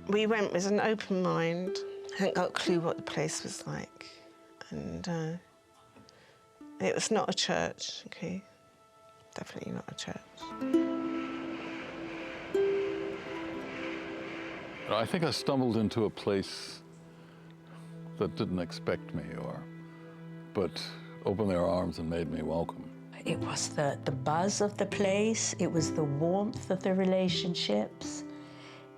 We went with an open mind. I hadn't got a clue what the place was like. And it was not a church, okay? Definitely not a church. I think I stumbled into a place that didn't expect me, but opened their arms and made me welcome. It was the buzz of the place, it was the warmth of the relationships,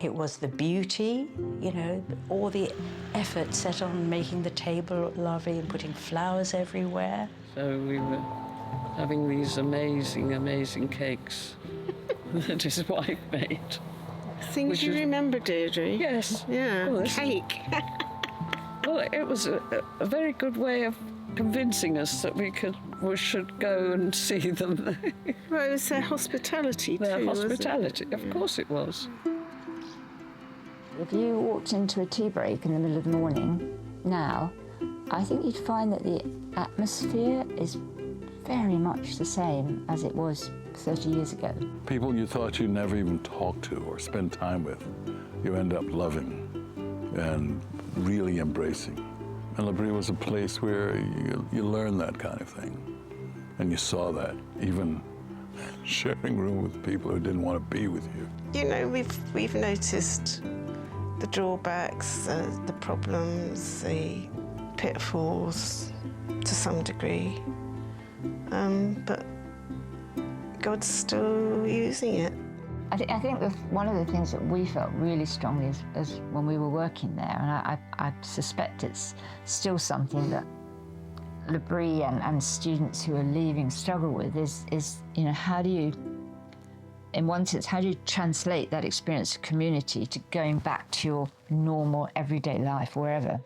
it was the beauty, you know, all the effort set on making the table look lovely and putting flowers everywhere. So we were having these amazing, amazing cakes that his wife made. Things you remember, Deirdre? Yes. Yeah, Well, cake. Well, it was a very good way of convincing us that we should go and see them. Well, it was their hospitality Their too, hospitality, of course it was. If you walked into a tea break in the middle of the morning now, I think you'd find that the atmosphere is very much the same as it was 30 years ago. People you thought you'd never even talk to or spend time with, you end up loving and really embracing. And L'Abri was a place where you learn that kind of thing. And you saw that, even sharing room with people who didn't want to be with you. You know, we've noticed the drawbacks, the problems, the pitfalls to some degree. But God's still using it. I think one of the things that we felt really strongly is when we were working there, and I suspect it's still something that L'Abri and students who are leaving struggle with is you know, how do you, in one sense, how do you translate that experience of community to going back to your normal everyday life, wherever?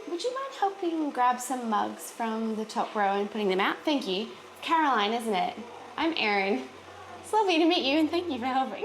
Would you mind helping grab some mugs from the top row and putting them out? Thank you. Caroline, isn't it? I'm Erin. It's lovely to meet you and thank you for helping.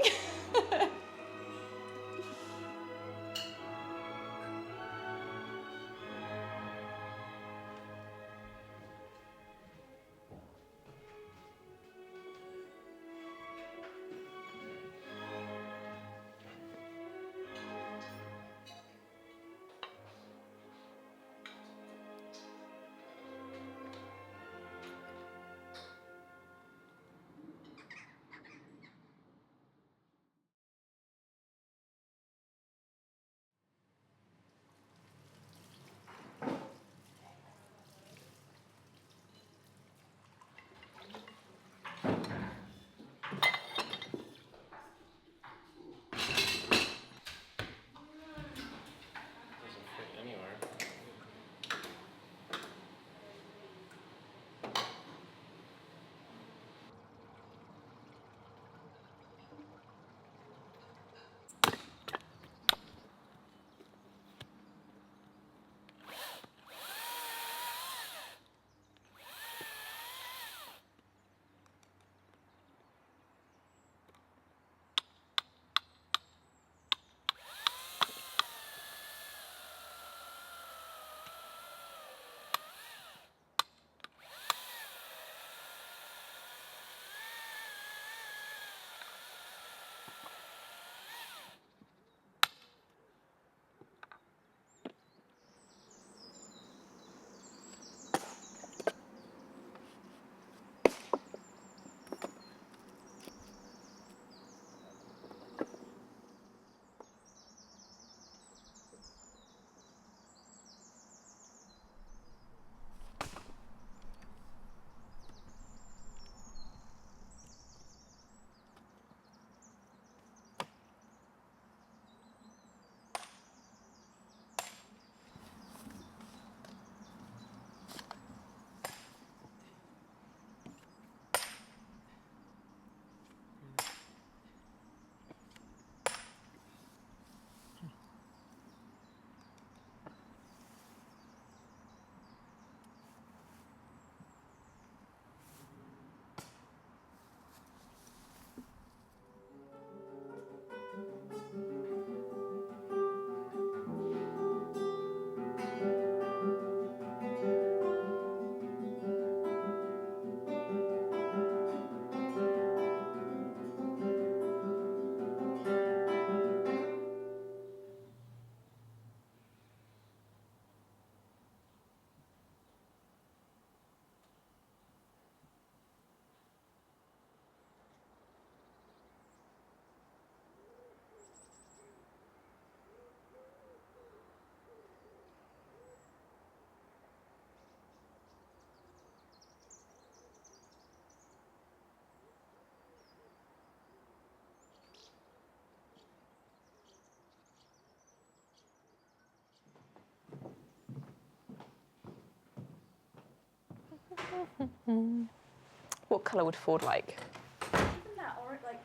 What colour would Ford like?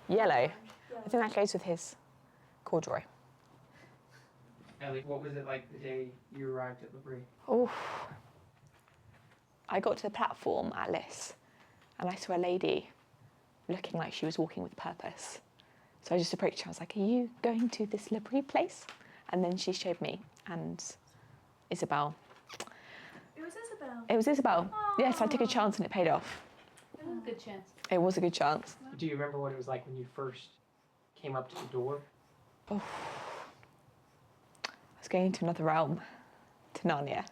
Yellow. I think that goes with his corduroy. Ellie, what was it like the day you arrived at L'Abri? Oh, I got to the platform at Liss and I saw a lady looking like she was walking with purpose. So I just approached her. I was like, "Are you going to this L'Abri place?" And then she showed me, and Isabel. It was Isabel. It was Isabel. Aww. Yes, I took a chance and it paid off. It was a good chance. It was a good chance. Do you remember what it was like when you first came up to the door? Oh. I was going into another realm, to Narnia.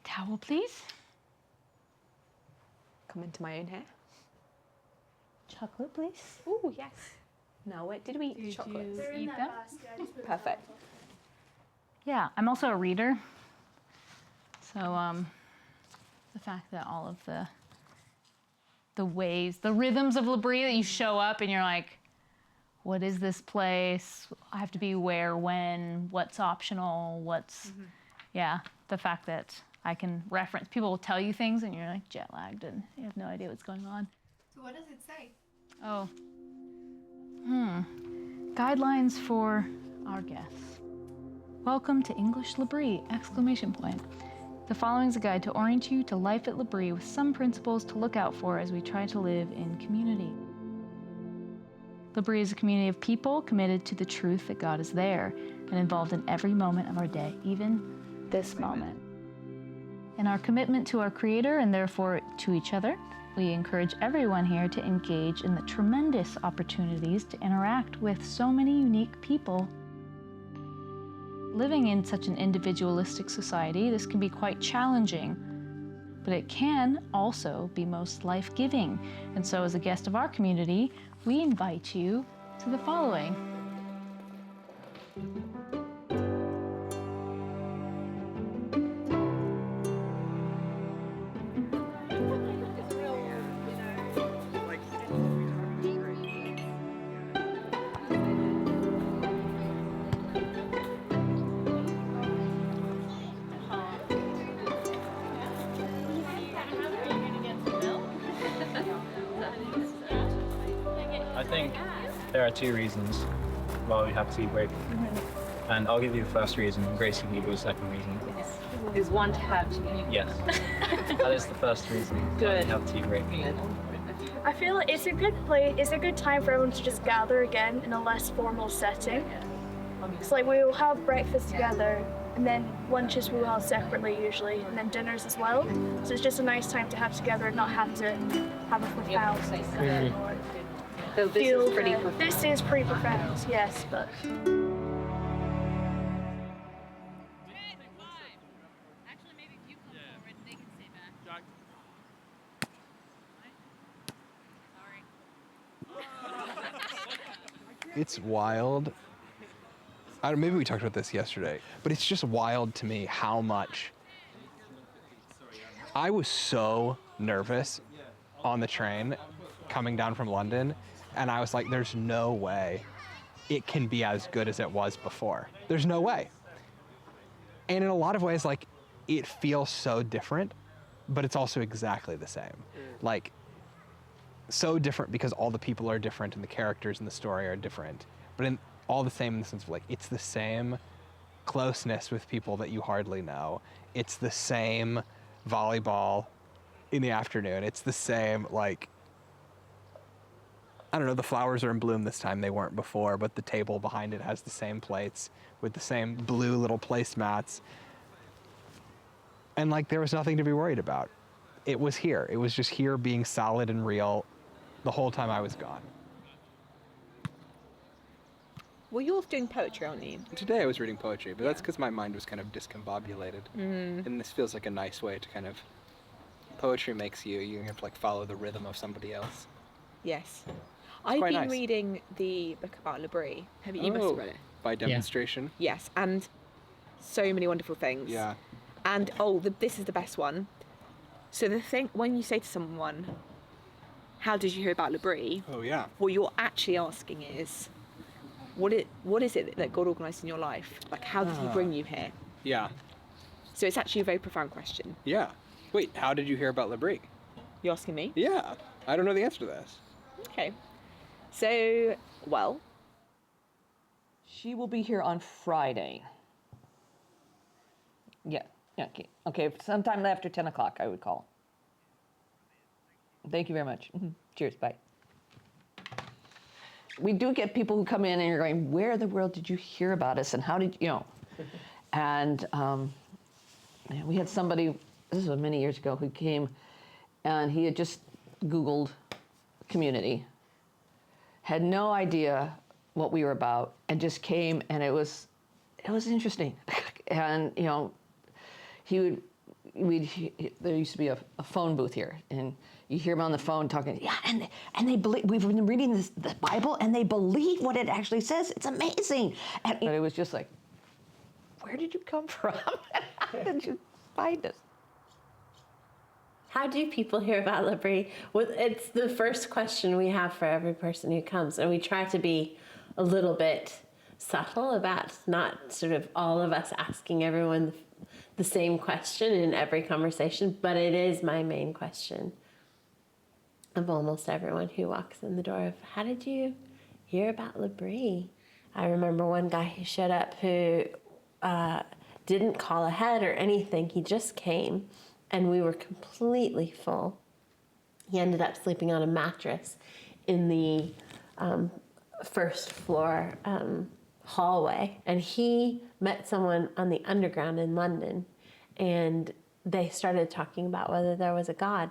Towel, please. Come into my own hair. Chocolate, please. Oh, yes. Now, where did we eat the chocolates? They're in that basket. Perfect. Yeah, I'm also a reader. So the fact that all of the ways, the rhythms of L'Abri, that you show up and you're like, what is this place? I have to be where, when, what's optional, what's, yeah, the fact that I can reference, people will tell you things and you're like jet lagged and you have no idea what's going on. So what does it say? Oh. Guidelines for our guests. Welcome to English L'Abri, exclamation point. The following is a guide to orient you to life at L'Abri with some principles to look out for as we try to live in community. L'Abri is a community of people committed to the truth that God is there and involved in every moment of our day, even this moment. In our commitment to our Creator and therefore to each other, we encourage everyone here to engage in the tremendous opportunities to interact with so many unique people. Living in such an individualistic society, this can be quite challenging, but it can also be most life-giving. And so as a guest of our community, we invite you to the following. I think there are two reasons why we have to be grateful. And I'll give you the first reason, and Gracie will give you the second reason. Is one to have to be. Yes. That is the first reason why we have to be grateful. I feel like it's a good place, it's a good time for everyone to just gather again in a less formal setting. It's like we will have breakfast together, and then lunches we will have separately usually, and then dinners as well. So it's just a nice time to have together and not have to have a profound. So this is pretty profound. This is pretty profound, yes, but. It's wild. Maybe we talked about this yesterday, but it's just wild to me how much I was so nervous on the train coming down from London, and I was like, there's no way it can be as good as it was before. There's no way. And in a lot of ways, like, it feels so different, but it's also exactly the same. Like, so different because all the people are different and the characters in the story are different, but in all the same in the sense of like, it's the same closeness with people that you hardly know. It's the same volleyball in the afternoon. It's the same, like, I don't know, the flowers are in bloom this time, they weren't before, but the table behind it has the same plates with the same blue little placemats. And like, there was nothing to be worried about. It was here. It was just here being solid and real the whole time I was gone. Well, you're doing poetry, aren't you? Today I was reading poetry, but that's because my mind was kind of discombobulated. And this feels like a nice way to kind of, poetry makes you have to like follow the rhythm of somebody else. Yes. I've quite been nice. reading the book about L'Abri. Have you must have read it? By demonstration? Yes, and so many wonderful things. Yeah. And this is the best one. So the thing, when you say to someone, how did you hear about L'Abri? Oh yeah. What you're actually asking is, what is it that God organised in your life? Like, how did he bring you here? Yeah. So it's actually a very profound question. Yeah. Wait, how did you hear about L'Abri? You asking me? Yeah, I don't know the answer to this. Okay. So, well, she will be here on Friday. Yeah, okay. Okay, sometime after 10 o'clock, I would call. Thank you very much. Cheers, bye. We do get people who come in and you're going, where in the world did you hear about us and how did you know? And we had somebody, this was many years ago, who came and he had just Googled community, had no idea what we were about, and just came, and it was interesting. And you know, there used to be a phone booth here, and you hear him on the phone talking, yeah, and they believe, we've been reading the Bible, and they believe what it actually says. It's amazing. And it was just like, where did you come from? How did you find us? How do people hear about L'Abri? Well, it's the first question we have for every person who comes, and we try to be a little bit subtle about not sort of all of us asking everyone the same question in every conversation, but it is my main question of almost everyone who walks in the door of, how did you hear about L'Abri? I remember one guy who showed up who didn't call ahead or anything. He just came, and we were completely full. He ended up sleeping on a mattress in the first floor hallway. And he met someone on the underground in London, and they started talking about whether there was a God.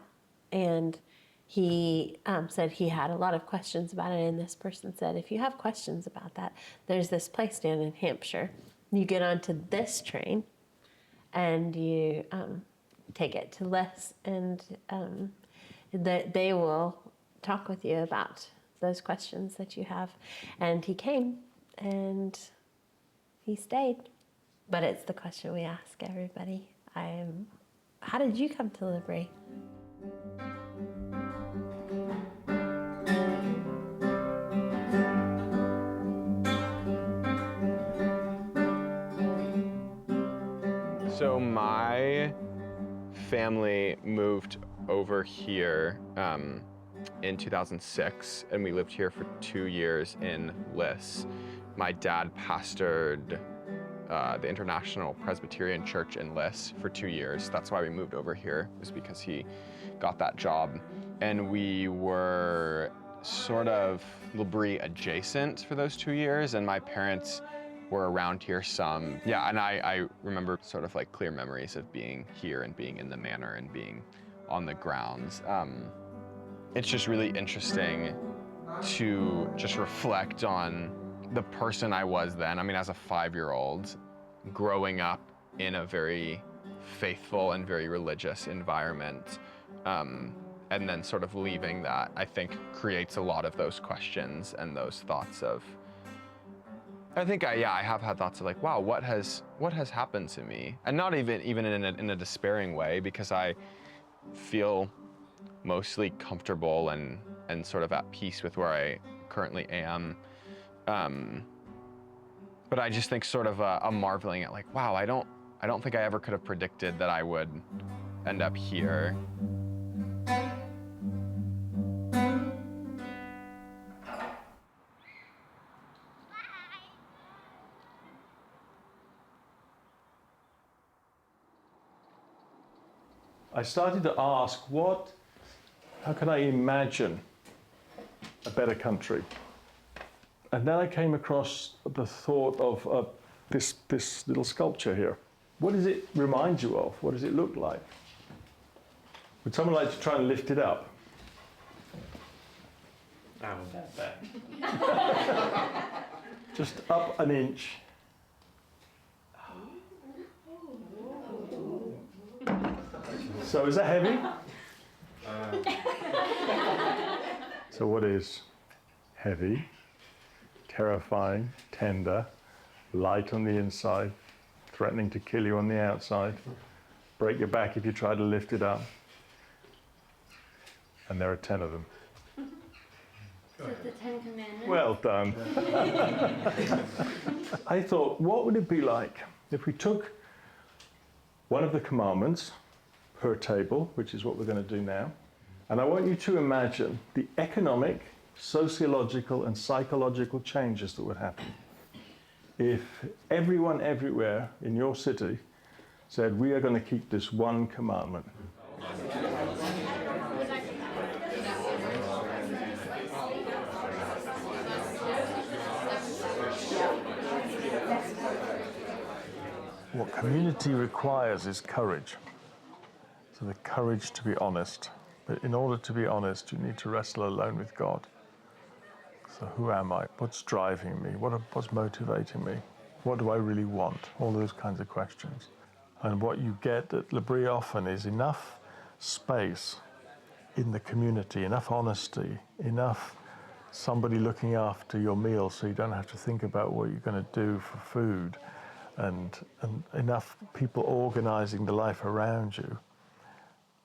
And he said he had a lot of questions about it, and this person said, if you have questions about that, there's this place down in Hampshire. You get onto this train, and you take it to Les, and they will talk with you about those questions that you have. And he came, and he stayed. But it's the question we ask everybody. How did you come to L'Abri? So my family moved over here in 2006, and we lived here for 2 years in Liss. My dad pastored the International Presbyterian Church in Liss for 2 years. That's why we moved over here, was because he got that job. And we were sort of L'Abri adjacent for those 2 years, and my parents were around here some. Yeah, and I remember sort of like clear memories of being here and being in the manor and being on the grounds. It's just really interesting to just reflect on the person I was then. I mean, as a 5-year-old, growing up in a very faithful and very religious environment, and then sort of leaving that, I think creates a lot of those questions and those thoughts of, I think I have had thoughts of like, wow, what has happened to me? And not even in a despairing way, because I feel mostly comfortable and sort of at peace with where I currently am. But I just think sort of a marveling at like, wow, I don't think I ever could have predicted that I would end up here. I started to ask, how can I imagine a better country? And then I came across the thought of this little sculpture here. What does it remind you of? What does it look like? Would someone like to try and lift it up? Just up an inch. So is that heavy? So what is heavy, terrifying, tender, light on the inside, threatening to kill you on the outside, break your back if you try to lift it up? And there are 10 of them. So the 10 Commandments? Well done. I thought, what would it be like if we took one of the commandments per table, which is what we're going to do now, And I want you to imagine the economic, sociological and psychological changes that would happen if everyone everywhere in your city said, we are going to keep this one commandment. What community requires is courage. So the courage to be honest. But in order to be honest, you need to wrestle alone with God. So who am I? What's driving me? What's motivating me? What do I really want? All those kinds of questions. And what you get at L'Abri often is enough space in the community, enough honesty, enough somebody looking after your meal so you don't have to think about what you're going to do for food, and enough people organizing the life around you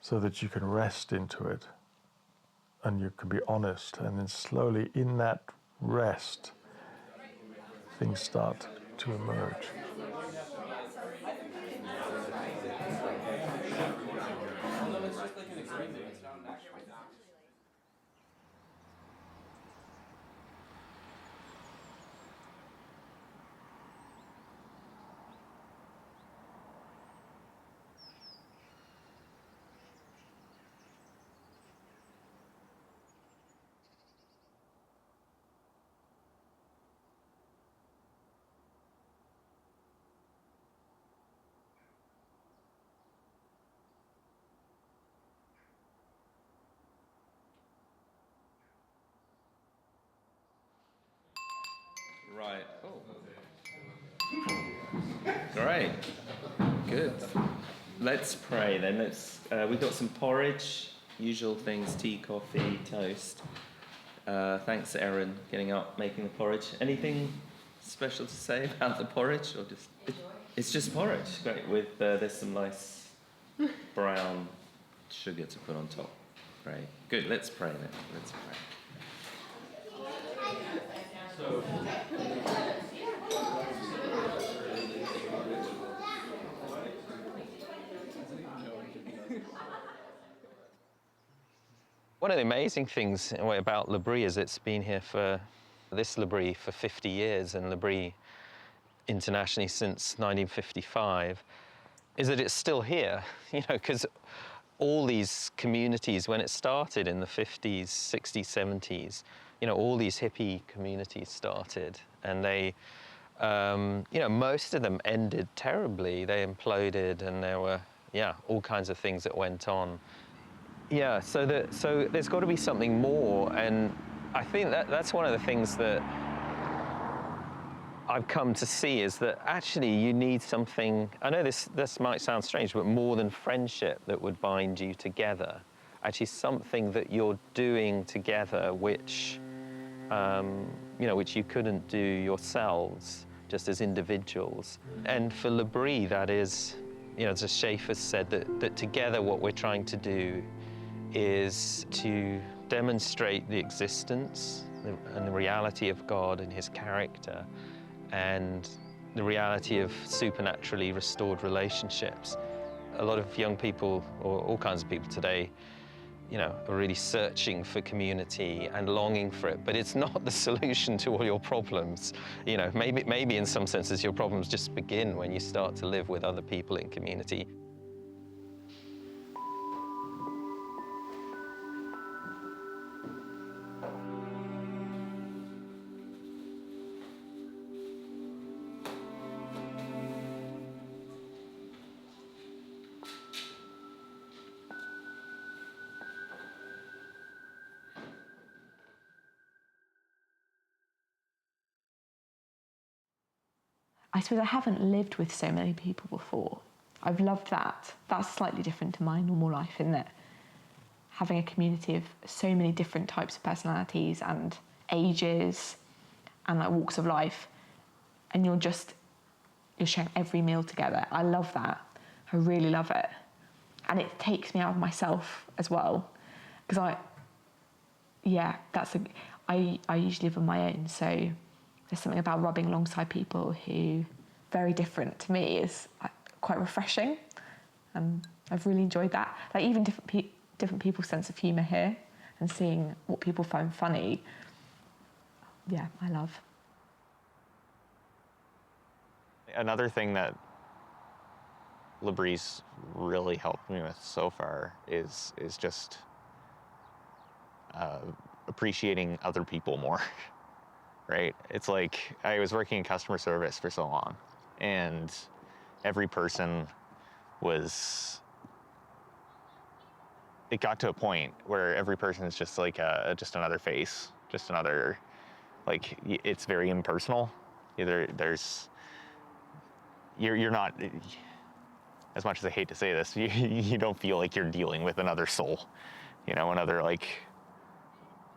so that you can rest into it and you can be honest, and then slowly in that rest things start to emerge. Right. Oh. Great. Good. Let's pray then. We've got some porridge, usual things, tea, coffee, toast. Thanks, Erin, getting up, making the porridge. Anything special to say about the porridge, or just? It's just porridge. Great. With there's some nice brown sugar to put on top. Great. Good. Let's pray then. Let's pray. One of the amazing things in a way about L'Abri is it's been here for 50 years, and L'Abri internationally since 1955, is that it's still here, because all these communities, when it started in the 50s, 60s, 70s, all these hippie communities started, and they, most of them ended terribly. They imploded, and there were, all kinds of things that went on. Yeah, so there's got to be something more, and I think that's one of the things that I've come to see, is that actually you need something. I know this might sound strange, but more than friendship that would bind you together. Actually, something that you're doing together, which you couldn't do yourselves, just as individuals. And for L'Abri, that is, as Schaeffer said, that together what we're trying to do is to demonstrate the existence and the reality of God and his character, and the reality of supernaturally restored relationships. A lot of young people, or all kinds of people today, are really searching for community and longing for it, but it's not the solution to all your problems. Maybe in some senses your problems just begin when you start to live with other people in community. I suppose I haven't lived with so many people before. I've loved that. That's slightly different to my normal life, in that having a community of so many different types of personalities and ages and walks of life, and you're sharing every meal together. I love that. I really love it. And it takes me out of myself as well, because I usually live on my own, so there's something about rubbing alongside people who very different to me is quite refreshing, and I've really enjoyed that. Even different different people's sense of humour here and seeing what people find funny, yeah, I love. Another thing that Labrie's really helped me with so far is just appreciating other people more, right? It's like I was working in customer service for so long, and every person was, it got to a point where every person is just like just another face, just another, like, it's very impersonal. You're not, as much as I hate to say this, you don't feel like you're dealing with another soul, another like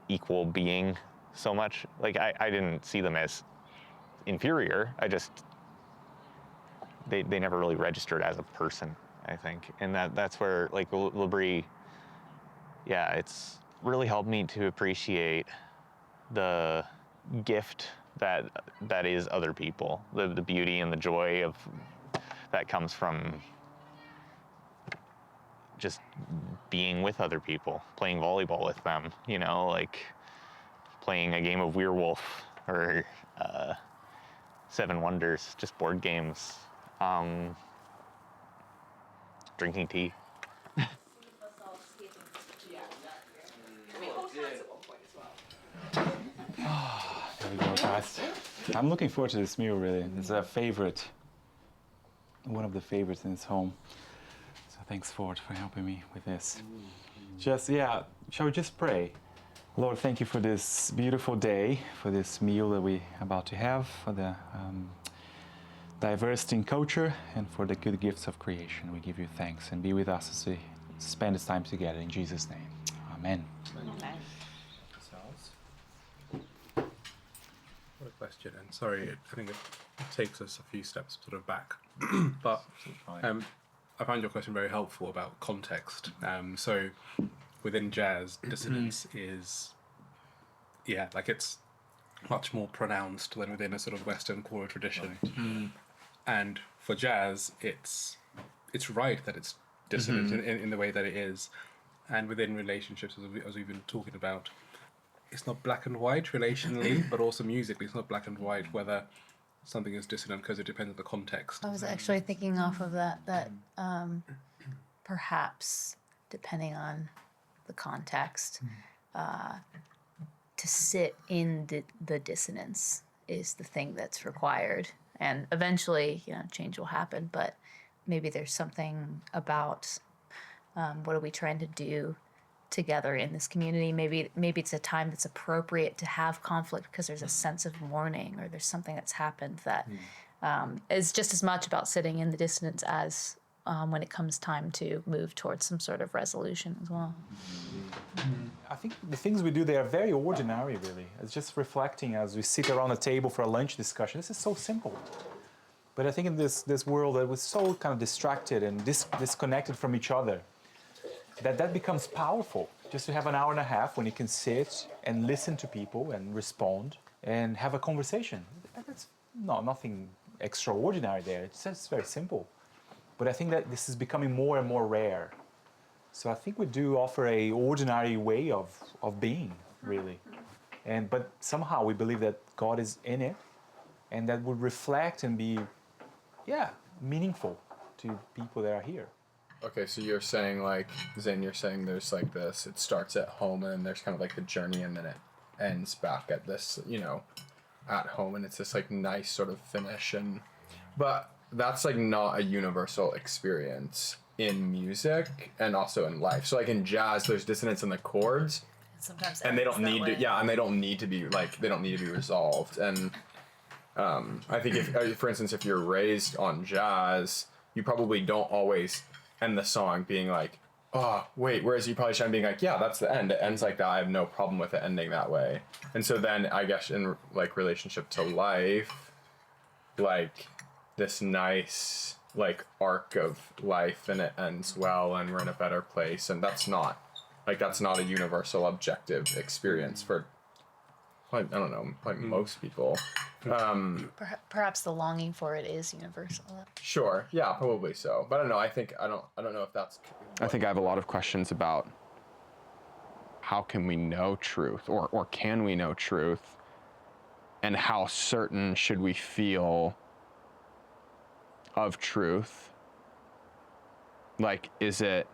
equal being so much. Like I didn't see them as inferior. They never really registered as a person, I think. And that's where like Labrie, yeah, it's really helped me to appreciate the gift that is other people, the beauty and the joy of that comes from just being with other people, playing volleyball with them, like playing a game of Werewolf or Seven Wonders, just board games, drinking tea. There we go, guys. I'm looking forward to this meal, really. It's a favorite, one of the favorites in this home. So thanks, Ford, for helping me with this. Shall we just pray? Lord, thank you for this beautiful day, for this meal that we're about to have, for the diversity in culture, and for the good gifts of creation. We give you thanks, and be with us as we spend this time together. In Jesus' name, amen. Amen. What a question, and sorry, I think it takes us a few steps sort of back. But I find your question very helpful about context. So within jazz, dissonance is, like it's much more pronounced than within a sort of Western choral tradition. Right. And for jazz, it's right that it's dissonant in the way that it is. And within relationships, as we've been talking about, it's not black and white relationally, but also musically, it's not black and white whether something is dissonant because it depends on the context. I was actually thinking off of that perhaps, depending on the context, to sit in the dissonance is the thing that's required. And eventually, change will happen, but maybe there's something about what are we trying to do together in this community. Maybe it's a time that's appropriate to have conflict because there's a sense of mourning or there's something that's happened that is just as much about sitting in the dissonance as when it comes time to move towards some sort of resolution as well. I think the things we do there are very ordinary, really. It's just reflecting as we sit around a table for a lunch discussion. This is so simple. But I think in this world that was so kind of distracted and disconnected from each other, that becomes powerful. Just to have an hour and a half when you can sit and listen to people and respond and have a conversation. That's nothing extraordinary there. It's just very simple. But I think that this is becoming more and more rare. So I think we do offer a ordinary way of being, really. But somehow we believe that God is in it and that would reflect and be, meaningful to people that are here. Okay, so you're saying Zane, you're saying there's like this, it starts at home and then there's kind of like the journey and then it ends back at this, at home, and it's this like nice sort of finish, but that's like not a universal experience in music and also in life. So like in jazz, there's dissonance in the chords, sometimes and they don't need to, and they don't need to be resolved. And I think if, for instance, if you're raised on jazz, you probably don't always end the song being like, oh, wait, whereas you probably should being like, yeah, that's the end. It ends like that. I have no problem with it ending that way. And so then I guess in like relationship to life, like this nice like arc of life and it ends well and we're in a better place. And that's not a universal objective experience for, I don't know, like most people. Perhaps the longing for it is universal. Sure, yeah, probably so. But I don't know. I don't know if that's. I think I have a lot of questions about how can we know truth, or can we know truth, and how certain should we feel of truth? Like, is it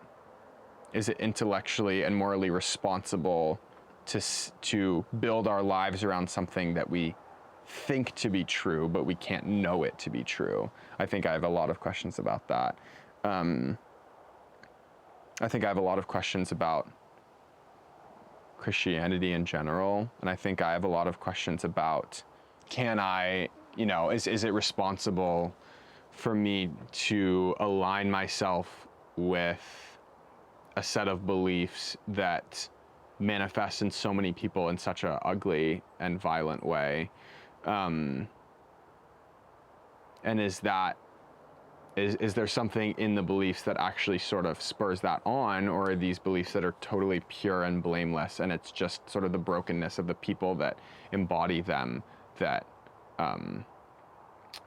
intellectually and morally responsible to build our lives around something that we think to be true, but we can't know it to be true? I think I have a lot of questions about that. I think I have a lot of questions about Christianity in general, and I think I have a lot of questions about, can I, is it responsible for me to align myself with a set of beliefs that manifest in so many people in such an ugly and violent way? And is there something in the beliefs that actually sort of spurs that on, or are these beliefs that are totally pure and blameless, and it's just sort of the brokenness of the people that embody them that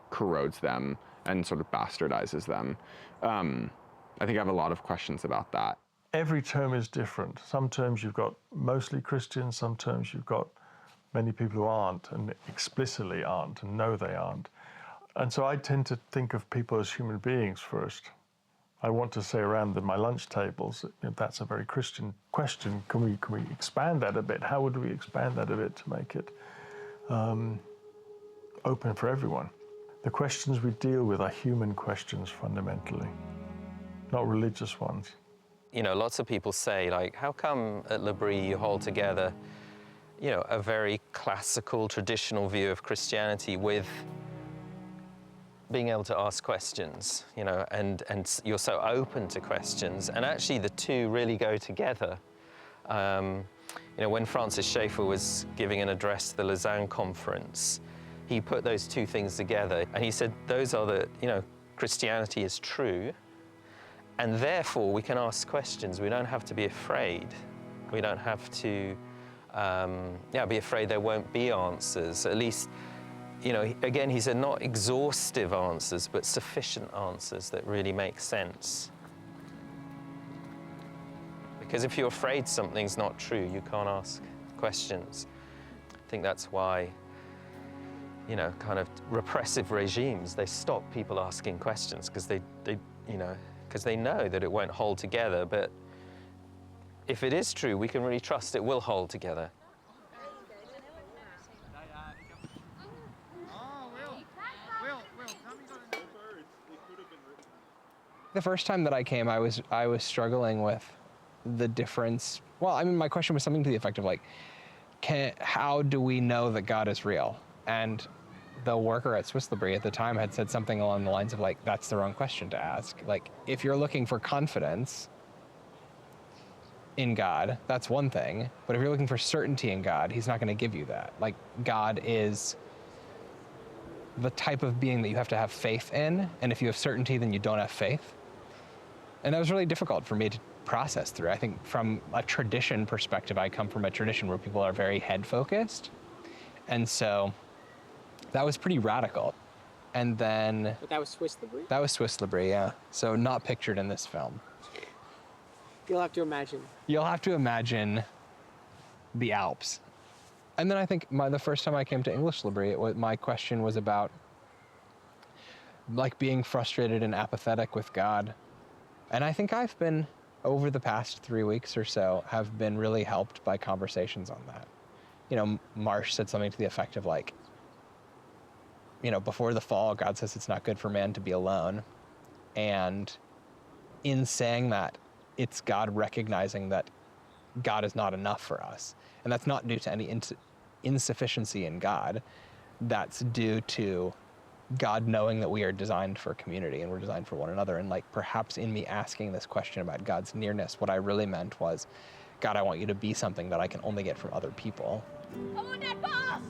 corrodes them and sort of bastardizes them? I think I have a lot of questions about that. Every term is different. Some terms you've got mostly Christians, some terms you've got many people who aren't, and explicitly aren't, and know they aren't. And so I tend to think of people as human beings first. I want to say around my lunch tables, that's a very Christian question. Can we expand that a bit? How would we expand that a bit to make it open for everyone? The questions we deal with are human questions fundamentally, not religious ones. Lots of people say, like, how come at L'Abri you hold together, a very classical, traditional view of Christianity with being able to ask questions, and you're so open to questions, and actually the two really go together. When Francis Schaeffer was giving an address to the Lausanne conference, he put those two things together, and he said those are Christianity is true, and therefore we can ask questions. We don't have to be afraid. We don't have to be afraid there won't be answers. At least, again, he said not exhaustive answers, but sufficient answers that really make sense. Because if you're afraid something's not true, you can't ask questions. I think that's why, kind of repressive regimes, they stop people asking questions because they know that it won't hold together. But if it is true, we can really trust it will hold together. The first time that I came, I was struggling with the difference. Well, I mean, my question was something to the effect of like, how do we know that God is real? And the worker at Swiss L'Abri at the time had said something along the lines of like, that's the wrong question to ask. Like, if you're looking for confidence in God, that's one thing. But if you're looking for certainty in God, he's not going to give you that. Like, God is the type of being that you have to have faith in. And if you have certainty, then you don't have faith. And that was really difficult for me to process through. I think from a tradition perspective, I come from a tradition where people are very head focused. And so that was pretty radical. And then... But that was Swiss L'Abri? That was Swiss L'Abri, yeah. So not pictured in this film. You'll have to imagine. You'll have to imagine the Alps. And then I think the first time I came to English L'Abri, my question was about like being frustrated and apathetic with God. And I think I've been, over the past 3 weeks or so, have been really helped by conversations on that. Marsh said something to the effect of like, before the fall, God says it's not good for man to be alone. And in saying that, it's God recognizing that God is not enough for us. And that's not due to any insufficiency in God. That's due to God knowing that we are designed for community and we're designed for one another. And like, perhaps in me asking this question about God's nearness, what I really meant was, God, I want you to be something that I can only get from other people. Come on, that boss!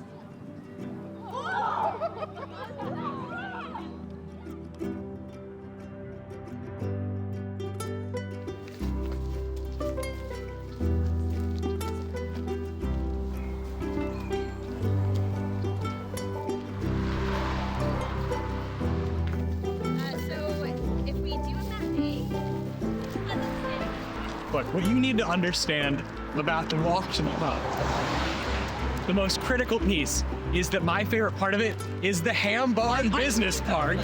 Look, what you need to understand about the walk to the pub. The most critical piece is that my favorite part of it is the Ham Barn Business Park.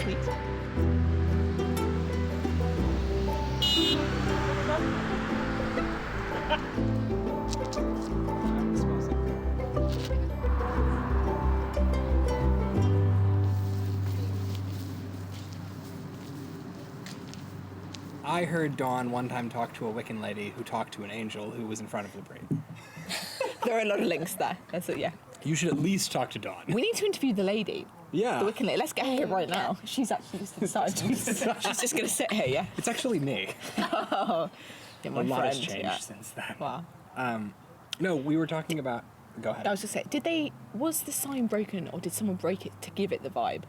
I heard Dawn one time talk to a Wiccan lady who talked to an angel who was in front of Labrie. There are a lot of links there. That's it, yeah. You should at least talk to Dawn. We need to interview the lady. Yeah. The Wiccan lady. Let's get her here right now. She's actually just inside. She's just going to sit here, yeah? It's actually me. Oh, yeah, my a lot has friend, changed yeah. since then. Wow. No, we were talking about... Go ahead. I was just saying, was the sign broken or did someone break it to give it the vibe?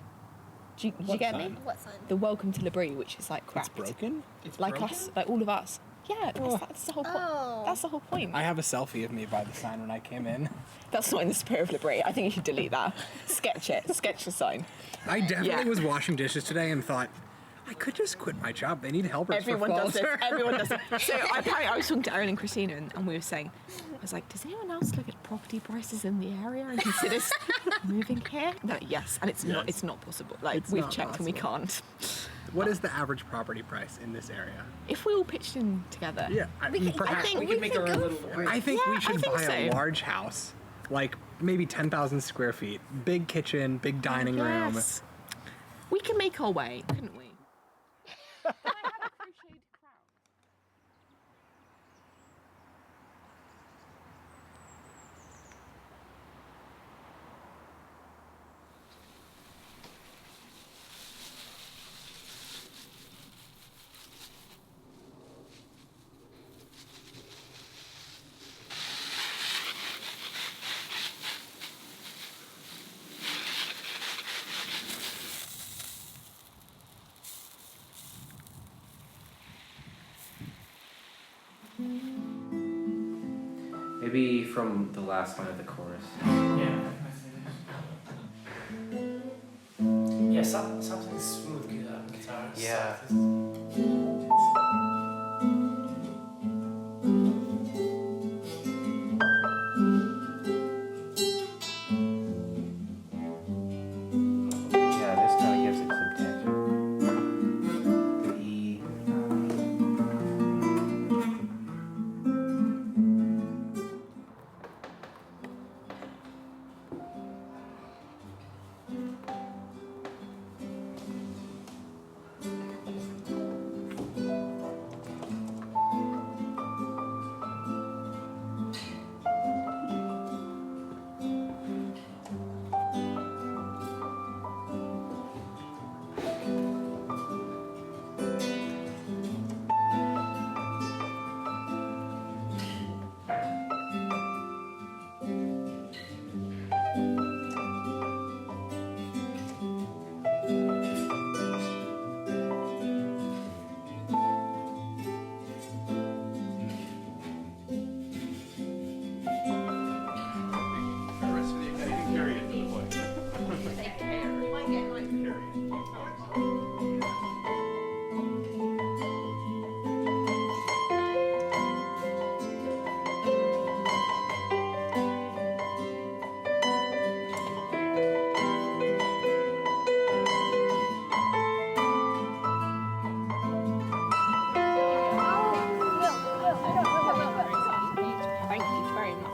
Did you get me? What sign? The welcome to Labrie, which is like cracked. It's broken? It's like broken? Us, like all of us. Yeah, that's the whole point. Oh. That's the whole point. I have a selfie of me by the sign when I came in. That's not in the spirit of Labrie. I think you should delete that. Sketch it. Sketch the sign. I definitely was washing dishes today and thought, I could just quit my job. They need helpers Everyone for fall does this. term. Everyone does it. So I was talking to Erin and Christina, and we were saying, I was like, does anyone else look at property prices in the area and consider moving here? No, yes, and it's not possible. Like It's we've not checked and we possible. can't. What is the average property price in this area? If we all pitched in together, Yeah, I mean, perhaps we could make our own little. I think we Yeah, should I think buy a so. large house, like maybe 10,000 square feet, big kitchen, big dining room. Yes. We can make our way, couldn't we? Maybe from the last line of the chorus. Yeah, something smooth guitar. Yeah. Yeah, this kind of gives it some tension. Thank you very much.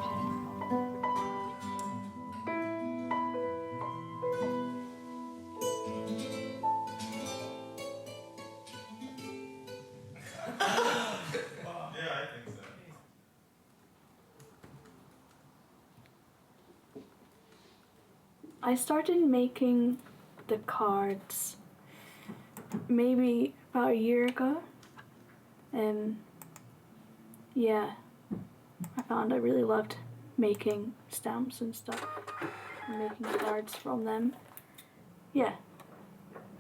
I started making the cards maybe about a year ago. Yeah, I found I really loved making stamps and stuff, and making cards from them. Yeah,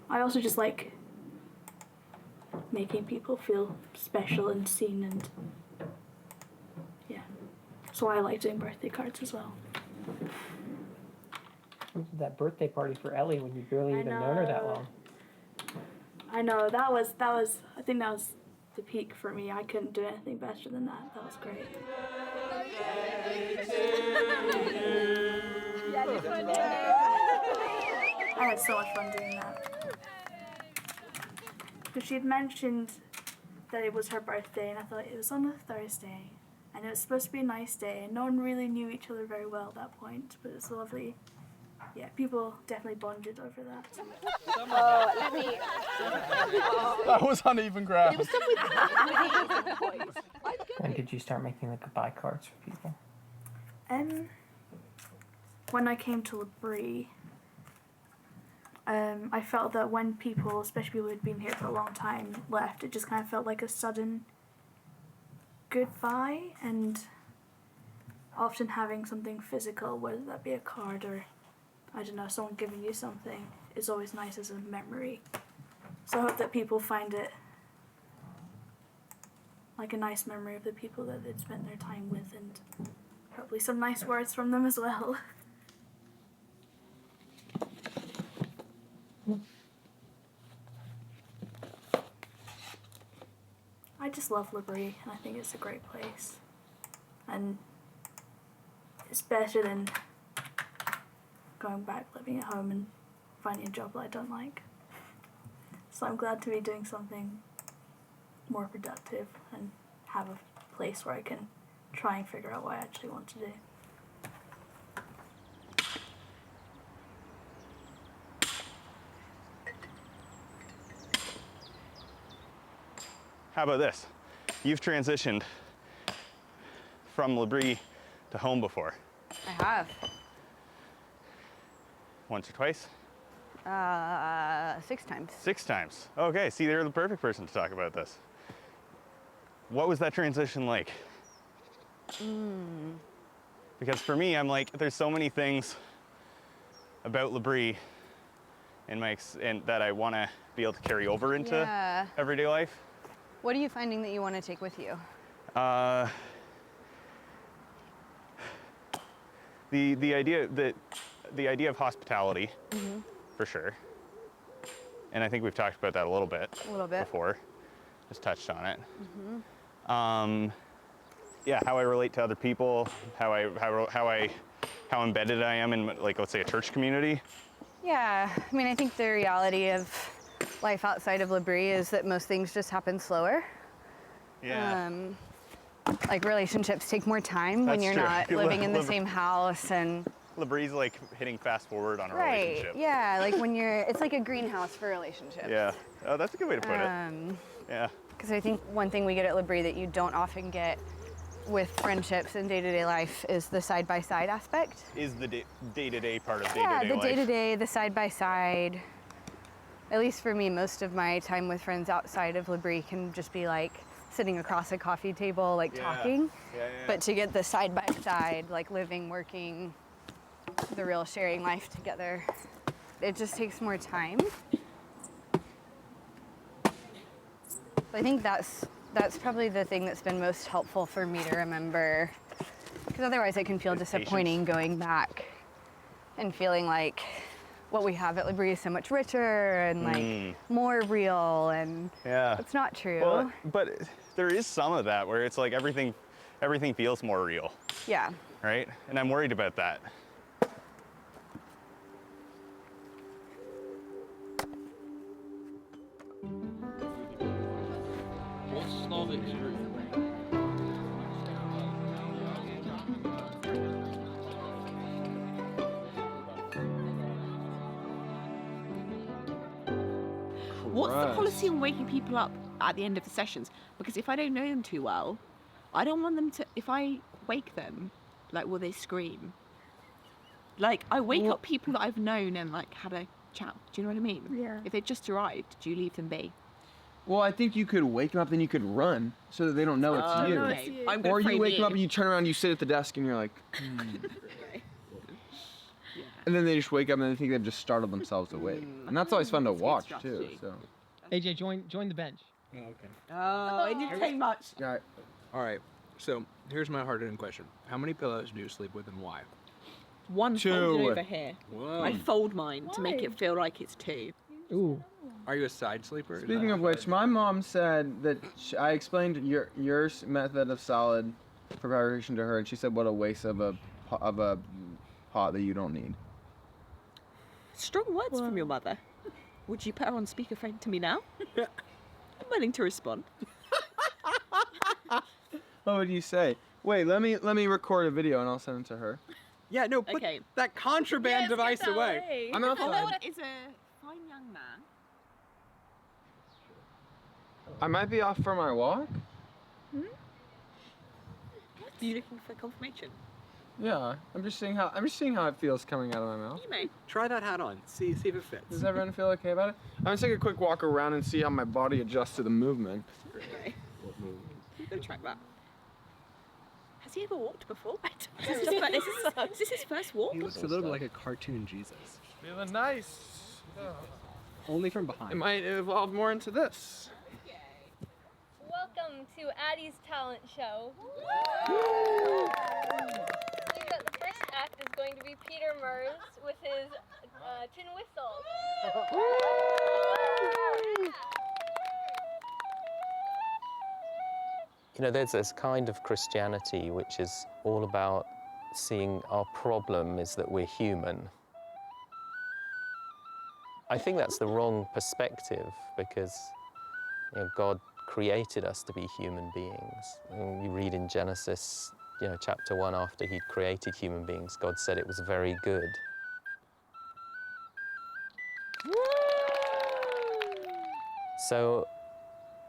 I also just like making people feel special and seen, and yeah, that's why I like doing birthday cards as well. That birthday party for Ellie when you barely even known her that long. I know, that was, I think that was the peak for me. I couldn't do anything better than that. That was great. I had so much fun doing that. Because she had mentioned that it was her birthday, and I thought it was on a Thursday, and it was supposed to be a nice day, and no one really knew each other very well at that point, but it was lovely. Yeah, people definitely bonded over that. Oh, let me. That was uneven ground. It was stuff with boys. When did you start making the goodbye cards for people? When I came to L'Abri, I felt that when people, especially people who had been here for a long time, left, it just kind of felt like a sudden goodbye, and often having something physical, whether that be a card or, I don't know, someone giving you something, is always nice as a memory. So I hope that people find it like a nice memory of the people that they'd spent their time with, and probably some nice words from them as well. I just love L'Abri, and I think it's a great place. And it's better than going back, living at home, and finding a job that I don't like. So I'm glad to be doing something more productive and have a place where I can try and figure out what I actually want to do. How about this? You've transitioned from L'Abri to home before. I have. Once or twice? 6 times. 6 times. Okay, see, they're the perfect person to talk about this. What was that transition like? Because for me, I'm like, there's so many things about L'Abri and that I want to be able to carry over into everyday life. What are you finding that you want to take with you? The idea of hospitality, for sure. And I think we've talked about that a little bit before. Just touched on it. Yeah, how I relate to other people, how embedded I am in, like, let's say, a church community. Yeah, I mean, I think the reality of life outside of L'Abri is that most things just happen slower. Yeah. Like relationships take more time when you're not living in the same house, and L'Abri's like hitting fast forward on a right. relationship. Yeah, like when it's like a greenhouse for relationships. Yeah. Oh, that's a good way to put it. Yeah. Because I think one thing we get at L'Abri that you don't often get with friendships and day-to-day life is the side-by-side aspect. Is the day-to-day part of day-to-day life. Yeah, the life. day-to-day, the side-by-side. At least for me, most of my time with friends outside of L'Abri can just be like sitting across a coffee table, like talking. But to get the side-by-side, like living, working, the real sharing life together, it just takes more time. I think that's probably the thing that's been most helpful for me to remember, because otherwise it can feel disappointing going back and feeling like what we have at L'Abri is so much richer and like more real, and it's not true. Well, but there is some of that where it's like everything feels more real. Yeah. Right? And I'm worried about that. What's the policy on waking people up at the end of the sessions? Because if I don't know them too well, I don't want them to, if I wake them, like, will they scream? Like, I wake up people that I've known and, like, had a chat. Do you know what I mean? Yeah. If they just arrived, do you leave them be? Well, I think you could wake them up, then you could run so that they don't know it's you. Okay. Or you wake them up and you turn around, you sit at the desk and you're like, and then they just wake up and they think they've just startled themselves awake. And that's always fun to watch too. So. AJ, join the bench. Oh, okay. Oh, it didn't take much. Yeah. All right. So here's my hard-hitting question: how many pillows do you sleep with, and why? One 2. folded over here. Whoa. I fold mine to make it feel like it's 2. Ooh. Are you a side sleeper? Speaking of which, my mom said that I explained your method of solid preparation to her, and she said, "What a waste of a pot that you don't need." Strong words from your mother. Would you put her on speakerphone to me now? I'm willing to respond. What would you say? Wait, let me record a video and I'll send it to her. Yeah, no, put that contraband device away. I'm outside. What is a fine young man? I might be off for my walk. Are you looking for confirmation? Yeah, I'm just seeing how it feels coming out of my mouth. You may. Try that hat on. See if it fits. Does everyone feel okay about it? I'm gonna take a quick walk around and see how my body adjusts to the movement. Okay. Go track that. Has he ever walked before? Is this his first walk? He looks a little bit like a cartoon Jesus. Feeling nice. Only from behind. It might evolve more into this. Welcome to Addie's talent show. The first act is going to be Peter Mers with his tin whistle. You know, there's this kind of Christianity which is all about seeing our problem is that we're human. I think that's the wrong perspective because, you know, God created us to be human beings. And you read in Genesis, you know, chapter 1, after he'd created human beings, God said it was very good. So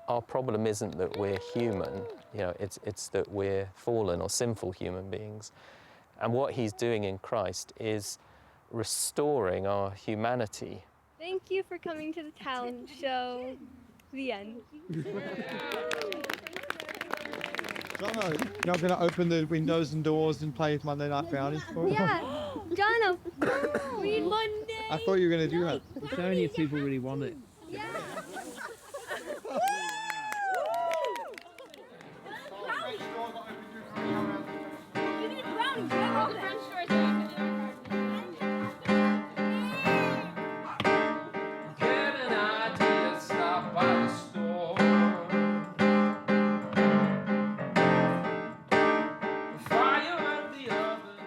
our problem isn't that we're human, you know, it's that we're fallen or sinful human beings. And what he's doing in Christ is restoring our humanity. Thank you for coming to the talent show. The end. Jono, you're going to open the windows and doors and play with Monday Night Brownies for us? Yeah, Jono, we need Monday. I thought you were going to do that. It's only if people really want it. Yeah.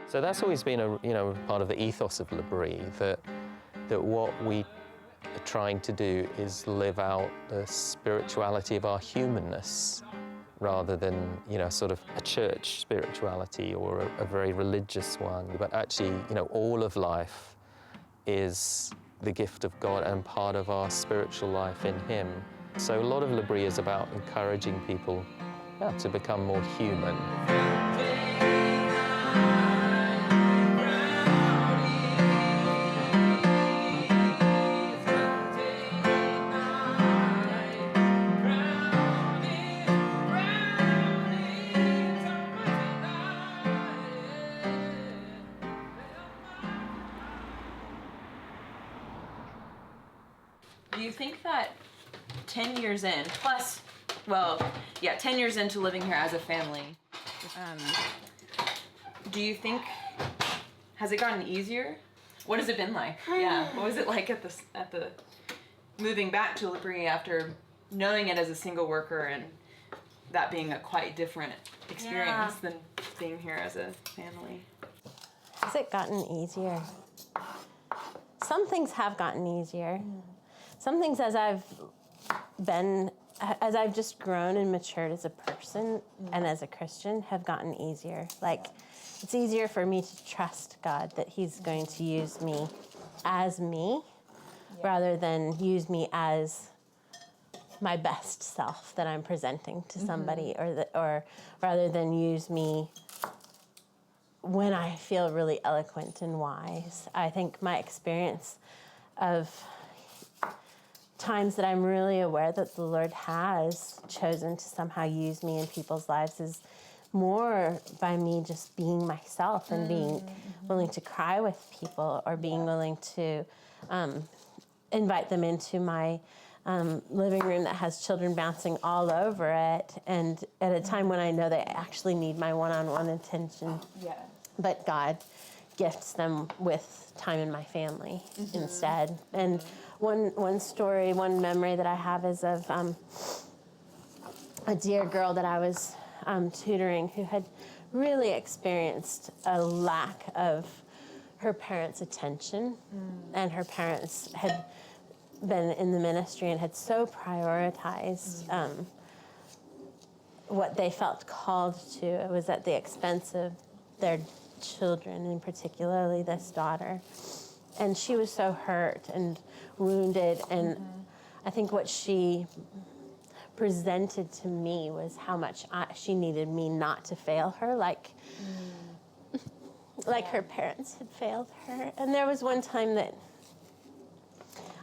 So that's always been a part of the ethos of L'Abri, that what we are trying to do is live out the spirituality of our humanness rather than, you know, sort of a church spirituality or a very religious one. But actually, you know, all of life is the gift of God and part of our spiritual life in him. So a lot of L'Abri is about encouraging people to become more human. Do you think that 10 years in, plus, well, yeah, 10 years into living here as a family, do you think, has it gotten easier? What has it been like? Yeah, what was it like at the moving back to L'Abri after knowing it as a single worker and that being a quite different experience than being here as a family? Has it gotten easier? Some things have gotten easier. Some things as I've just grown and matured as a person and as a Christian have gotten easier. Like, it's easier for me to trust God that he's going to use me as me rather than use me as my best self that I'm presenting to somebody or rather than use me when I feel really eloquent and wise. I think my experience of times that I'm really aware that the Lord has chosen to somehow use me in people's lives is more by me just being myself and being willing to cry with people or being willing to invite them into my living room that has children bouncing all over it, and at a time when I know they actually need my one-on-one attention. But God gifts them with time in my family instead. And one story, one memory that I have is of a dear girl that I was tutoring who had really experienced a lack of her parents' attention, and her parents had been in the ministry and had so prioritized what they felt called to. It was at the expense of their children, and particularly this daughter. And she was so hurt and wounded, and I think what she presented to me was how much she needed me not to fail her, like her parents had failed her. And there was one time that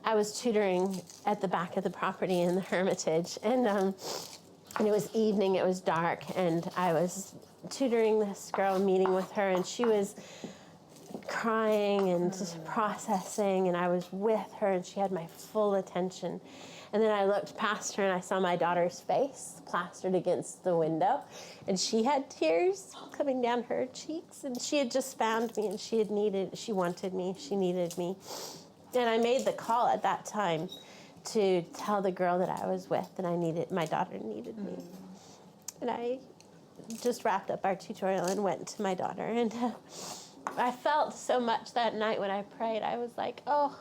I was tutoring at the back of the property in the Hermitage, and it was evening, it was dark, and I was tutoring this girl, meeting with her, and she was crying and just processing, and I was with her, and she had my full attention. And then I looked past her and I saw my daughter's face plastered against the window, and she had tears coming down her cheeks, and she had just found me, and she wanted me, she needed me. And I made the call at that time to tell the girl that I was with that my daughter needed me. And I just wrapped up our tutorial and went to my daughter, and I felt so much that night when I prayed. I was like, oh,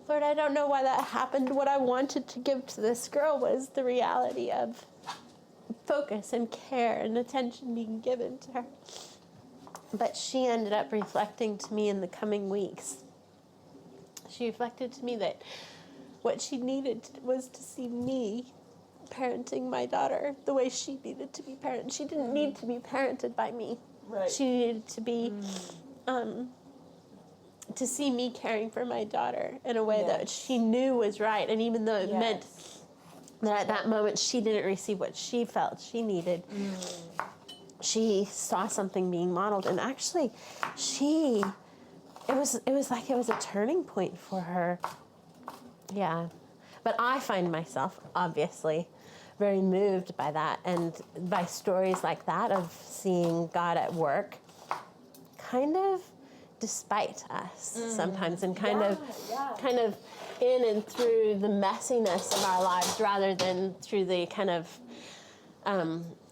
Lord, I don't know why that happened. What I wanted to give to this girl was the reality of focus and care and attention being given to her. But she ended up reflecting to me in the coming weeks. She reflected to me that what she needed was to see me parenting my daughter the way she needed to be parented. She didn't need to be parented by me. Right. She needed to be, to see me caring for my daughter in a way that she knew was right. And even though it meant that at that moment she didn't receive what she felt she needed, she saw something being modeled. And actually, it was like it was a turning point for her. Yeah. But I find myself, obviously, very moved by that, and by stories like that of seeing God at work, kind of despite us sometimes, and kind of in and through the messiness of our lives, rather than through the kind of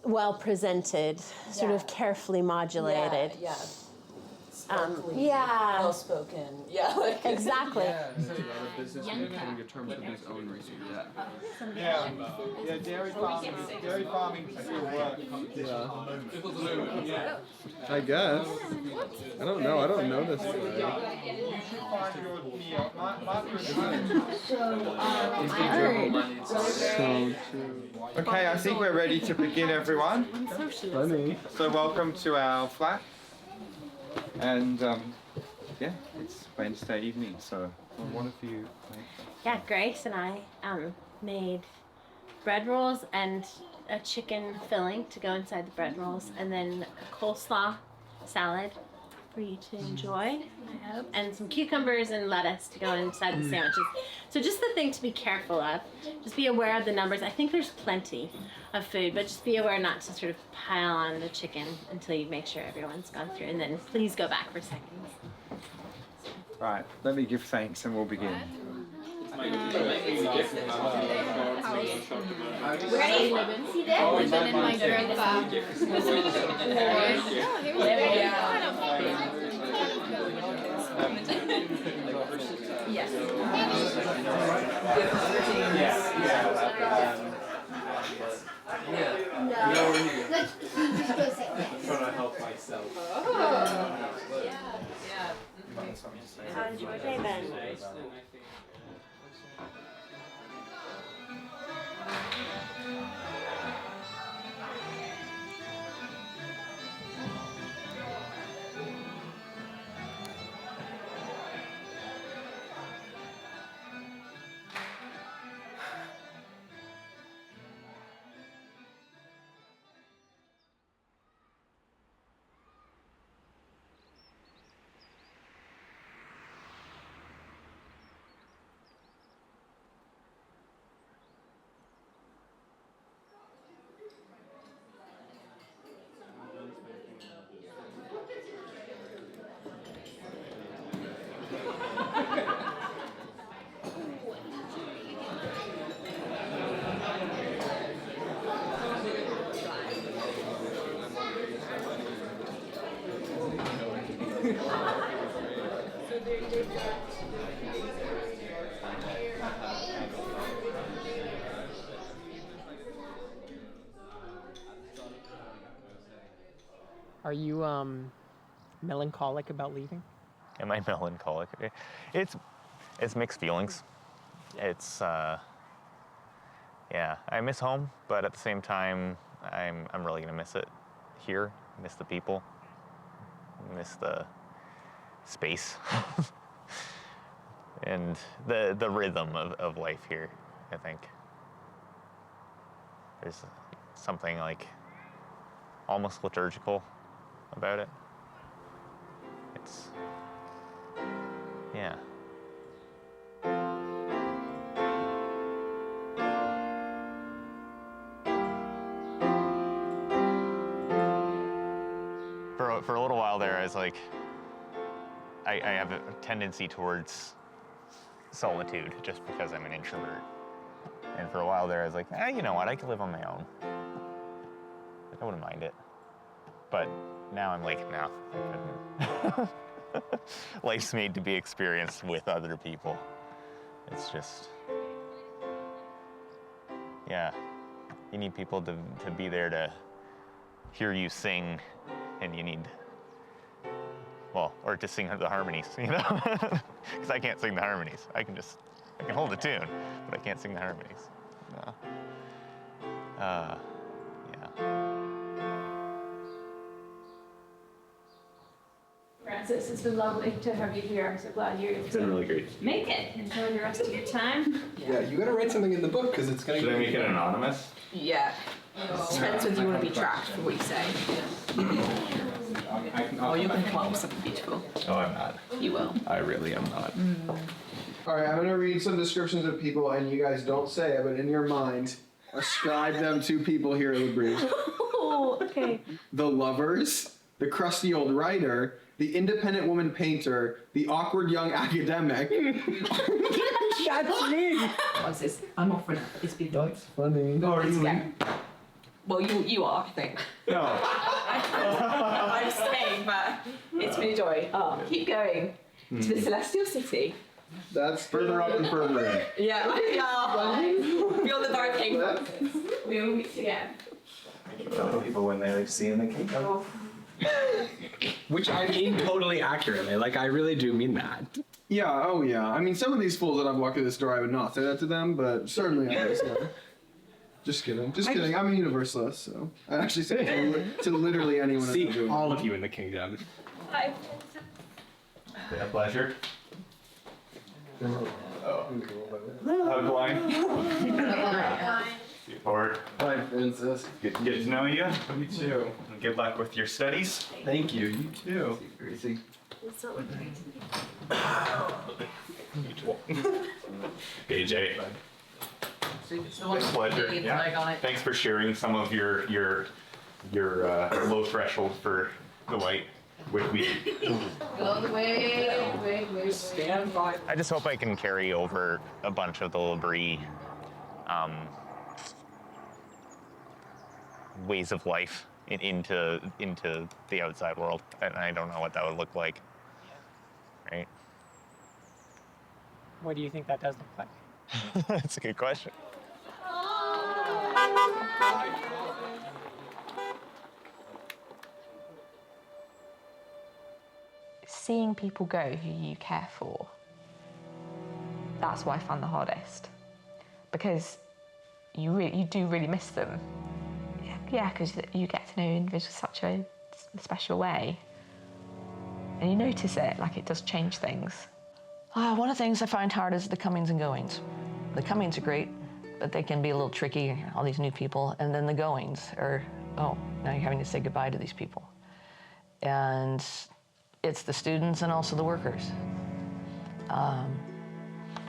well-presented, sort of carefully modulated. Sparkly, well spoken. Yeah, like exactly. Coming to terms with his own recent death. Yeah, dairy farming still works. Yeah. I guess. I don't know. I don't know this story. You should find your So true. Okay, I think we're ready to begin, everyone. So welcome to our flat. And yeah, it's Wednesday evening, so what have you made? Yeah, Grace and I made bread rolls and a chicken filling to go inside the bread rolls, and then a coleslaw salad for you to enjoy, I hope, and some cucumbers and lettuce to go inside the sandwiches. So just the thing to be careful of, just be aware of the numbers. I think there's plenty of food, but just be aware not to sort of pile on the chicken until you make sure everyone's gone through, and then please go back for seconds. Right, let me give thanks and we'll begin. Ready? I've been in my group Yes. Let's just go say I'm trying to help myself. How did your day been? Are you melancholic about leaving? Am I melancholic? It's mixed feelings. It's yeah, I miss home, but at the same time, I'm really gonna miss it here. Miss the people. Miss the space. And the rhythm of life here, I think. There's something like almost liturgical about it. It's, yeah. For a little while there, I was like, I have a tendency towards solitude just because I'm an introvert. And for a while there, I was like, you know what, I could live on my own. Like, I wouldn't mind it. But now I'm like, no, I couldn't. Life's made to be experienced with other people. It's just, yeah, you need people to be there to hear you sing, and you need, well, or to sing the harmonies, you know? Because I can't sing the harmonies. I can hold the tune, but I can't sing the harmonies. No. Yeah. Francis, it's been lovely to have you here. I'm so glad you're able It's been really great. make it. Enjoy the rest of your time. Yeah, you gotta write something in the book because it's gonna. Should I make it anonymous? Yeah. Depends whether you want to be tracked for what you say. Or you're going to come up with something beautiful. Oh, I'm not. You will. I really am not. All right, I'm gonna read some descriptions of people, and you guys don't say it, but in your mind, ascribe them to people here at L'Abri. Oh, okay. The lovers, the crusty old writer, the independent woman painter, the awkward young academic. That's me. What's this? I'm offering it. It's been That's funny. Oh, Let's go. Well, you are, I think. No. I'm staying, but it's been a joy. Keep going to the celestial city. That's further up and further in. Yeah, we are. Beyond the barricade. We will meet again. Tell people when they see in the kingdom. Which I mean totally accurately. Like, I really do mean that. Yeah, oh yeah. I mean, some of these fools that I've walked through this door, I would not say that to them, but certainly I understand. Just kidding. Just kidding. I'm a universalist, so I actually say to literally anyone. See all of you in the kingdom. Hi. A pleasure. Hug line. Forward. Hi, Princess. Good to get to know you. You too. And good luck with your studies. Thank you. You too. Gracie. AJ. Pleasure. Yeah. Thanks for sharing some of your low threshold for the white with me. Go the way. Stand by. I just hope I can carry over a bunch of the L'Abri ways of life into the outside world, and I don't know what that would look like. Right? What do you think that does look like? That's a good question. Seeing people go who you care for, that's what I found the hardest. Because you do really miss them. Yeah, because you get to know individuals in such a special way. And you notice it, like it does change things. One of the things I find hard is the comings and goings. The comings are great, but they can be a little tricky, all these new people. And then the goings are, oh, now you're having to say goodbye to these people. And it's the students and also the workers.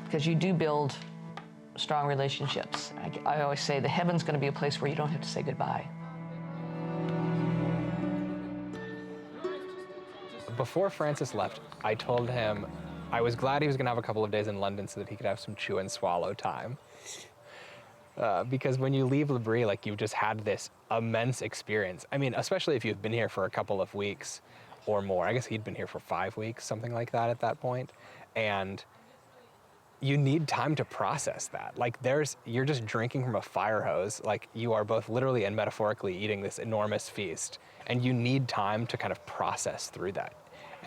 Because you do build strong relationships. I always say the heaven's going to be a place where you don't have to say goodbye. Before Francis left, I told him I was glad he was going to have a couple of days in London so that he could have some chew and swallow time. Because when you leave L'Abri, like, you've just had this immense experience. I mean, especially if you've been here for a couple of weeks or more. I guess he'd been here for 5 weeks, something like that at that point. And you need time to process that. Like you're just drinking from a fire hose. Like you are both literally and metaphorically eating this enormous feast, and you need time to kind of process through that.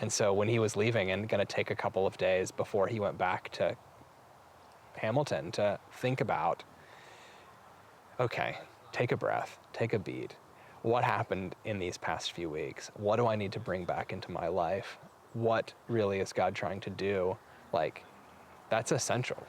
And so when he was leaving and gonna take a couple of days before he went back to Hamilton to think about, okay, take a breath, take a beat. What happened in these past few weeks? What do I need to bring back into my life? What really is God trying to do? Like, that's essential.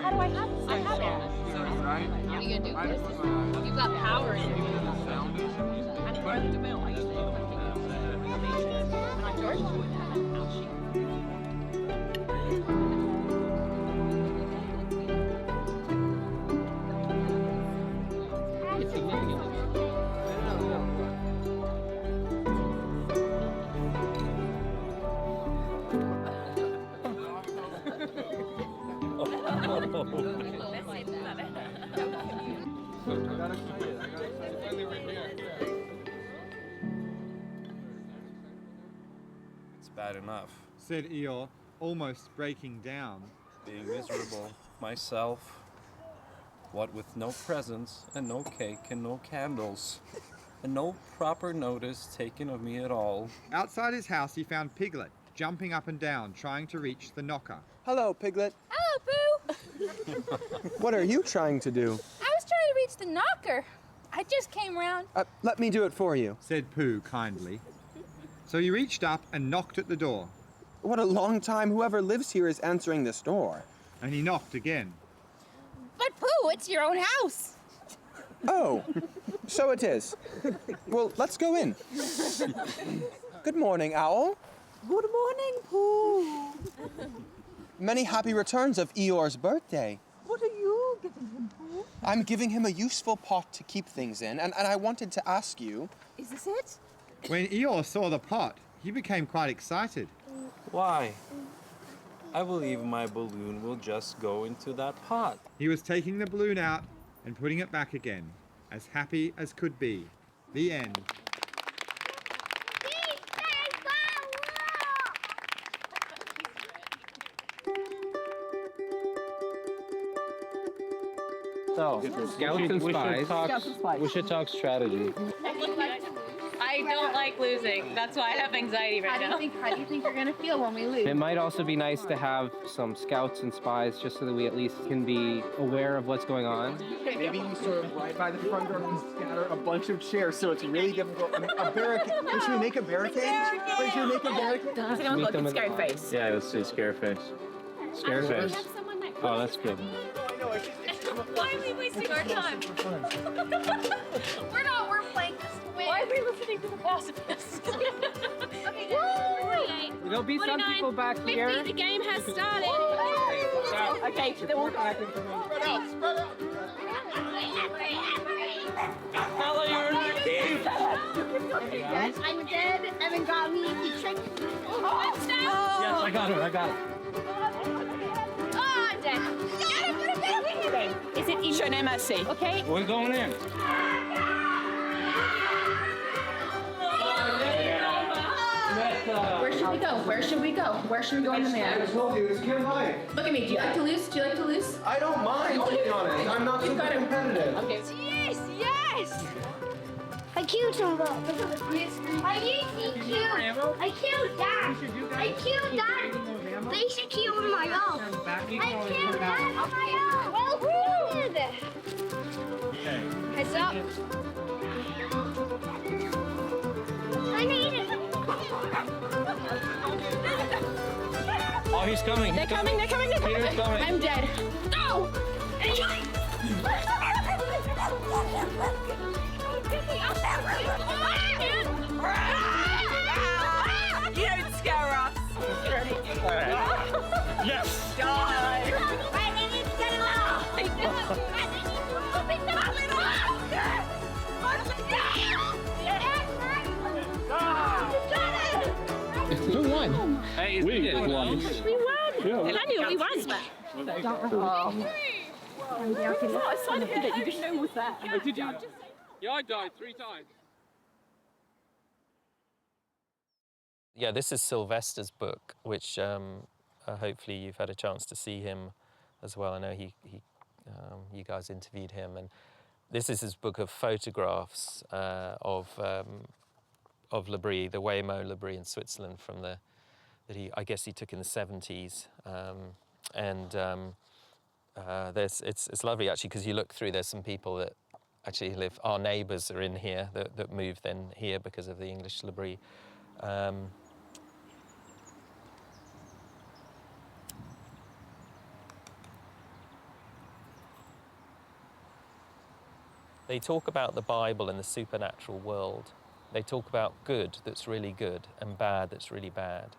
How do I have it? I have it. What are you gonna do? You've got power in you. I'm part of the mail. I used to do it. It's bad enough. Said Eeyore, almost breaking down. Being miserable myself. What with no presents and no cake and no candles. And no proper notice taken of me at all. Outside his house he found Piglet, jumping up and down, trying to reach the knocker. Hello, Piglet. Hello, Pooh! What are you trying to do? I was trying to reach the knocker. I just came round. Let me do it for you, said Pooh kindly. So he reached up and knocked at the door. What a long time whoever lives here is answering this door. And he knocked again. But Pooh, it's your own house. Oh, so it is. Well, let's go in. Good morning, Owl. Good morning, Pooh. Many happy returns of Eeyore's birthday. What are you giving him, Pooh? I'm giving him a useful pot to keep things in, and I wanted to ask you... Is this it? When Eeyore saw the pot, he became quite excited. Why? I believe my balloon will just go into that pot. He was taking the balloon out and putting it back again, as happy as could be. The end. So, scouts and spies. We should talk strategy. I don't like losing. That's why I have anxiety right now. How do you think you're gonna feel when we lose? It might also be nice to have some scouts and spies just so that we at least can be aware of what's going on. Maybe you sort of ride by the front door and scatter a bunch of chairs so it's really difficult. A barricade. Should we make a barricade? Should we make a barricade? Does anyone look at Scareface? Yeah, let's see Scareface. Scareface. Oh, that's good. Why are we wasting our time? We're playing this to win. Why are we listening to the pacifists? There'll be some people back 50, here. the game has started. Okay, then we'll Spread out, spread out. follow your Yes, I'm dead, and then got me. He tricked me. Oh, Yes, I got it. I'm dead. Is it in? Show no mercy. Okay. We're going in. Where should we go? Where should we go? Where should we go in the mirror? I told you, it's Kim High. Look at me. Do you like to lose? Do you like to lose? I don't mind, to be honest. I'm not super competitive. Okay. Yes, yes. I killed someone. I didn't see you. I killed that. I killed that. They should kill my own. I killed that on my own. Well good. Heads up. I need it. Oh, he's coming. They're coming. Peter's coming. I'm dead. Go. You don't scare us. Yes. Die. Who won? Hey, We won. We won. Yeah. Daniel, we won. I signed up for that. You didn't know was there. Oh, did you? Yeah, I died 3 times. Yeah, this is Sylvester's book, which hopefully you've had a chance to see him as well. I know you guys interviewed him, and this is his book of photographs of L'Abri, the Waymo L'Abri in Switzerland I guess he took in the 70s, it's lovely actually because you look through, there's some people that actually live, our neighbours are in here that moved then here because of the English L'Abri. They talk about the Bible and the supernatural world. They talk about good that's really good and bad that's really bad.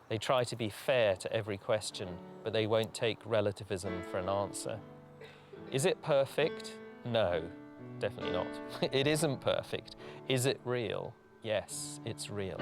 They try to be fair to every question, but they won't take relativism for an answer. Is it perfect? No, definitely not. It isn't perfect. Is it real? Yes, it's real.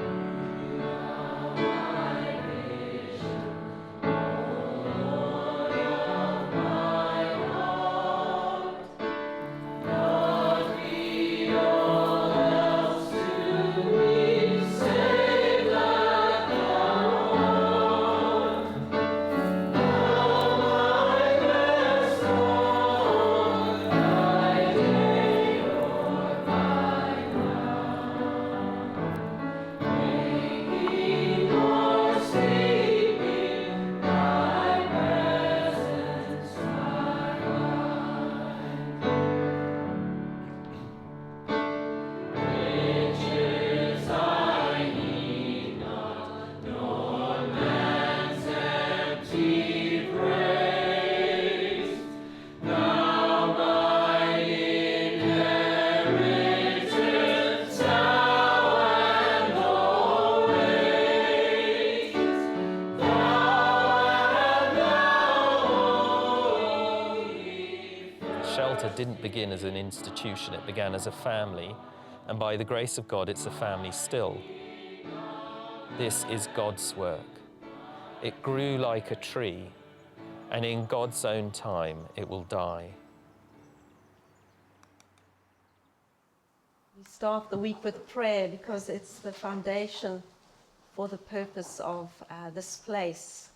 Didn't begin as an institution, it began as a family, and by the grace of God, it's a family still. This is God's work. It grew like a tree, and in God's own time, it will die. We start the week with prayer because it's the foundation for the purpose of this place.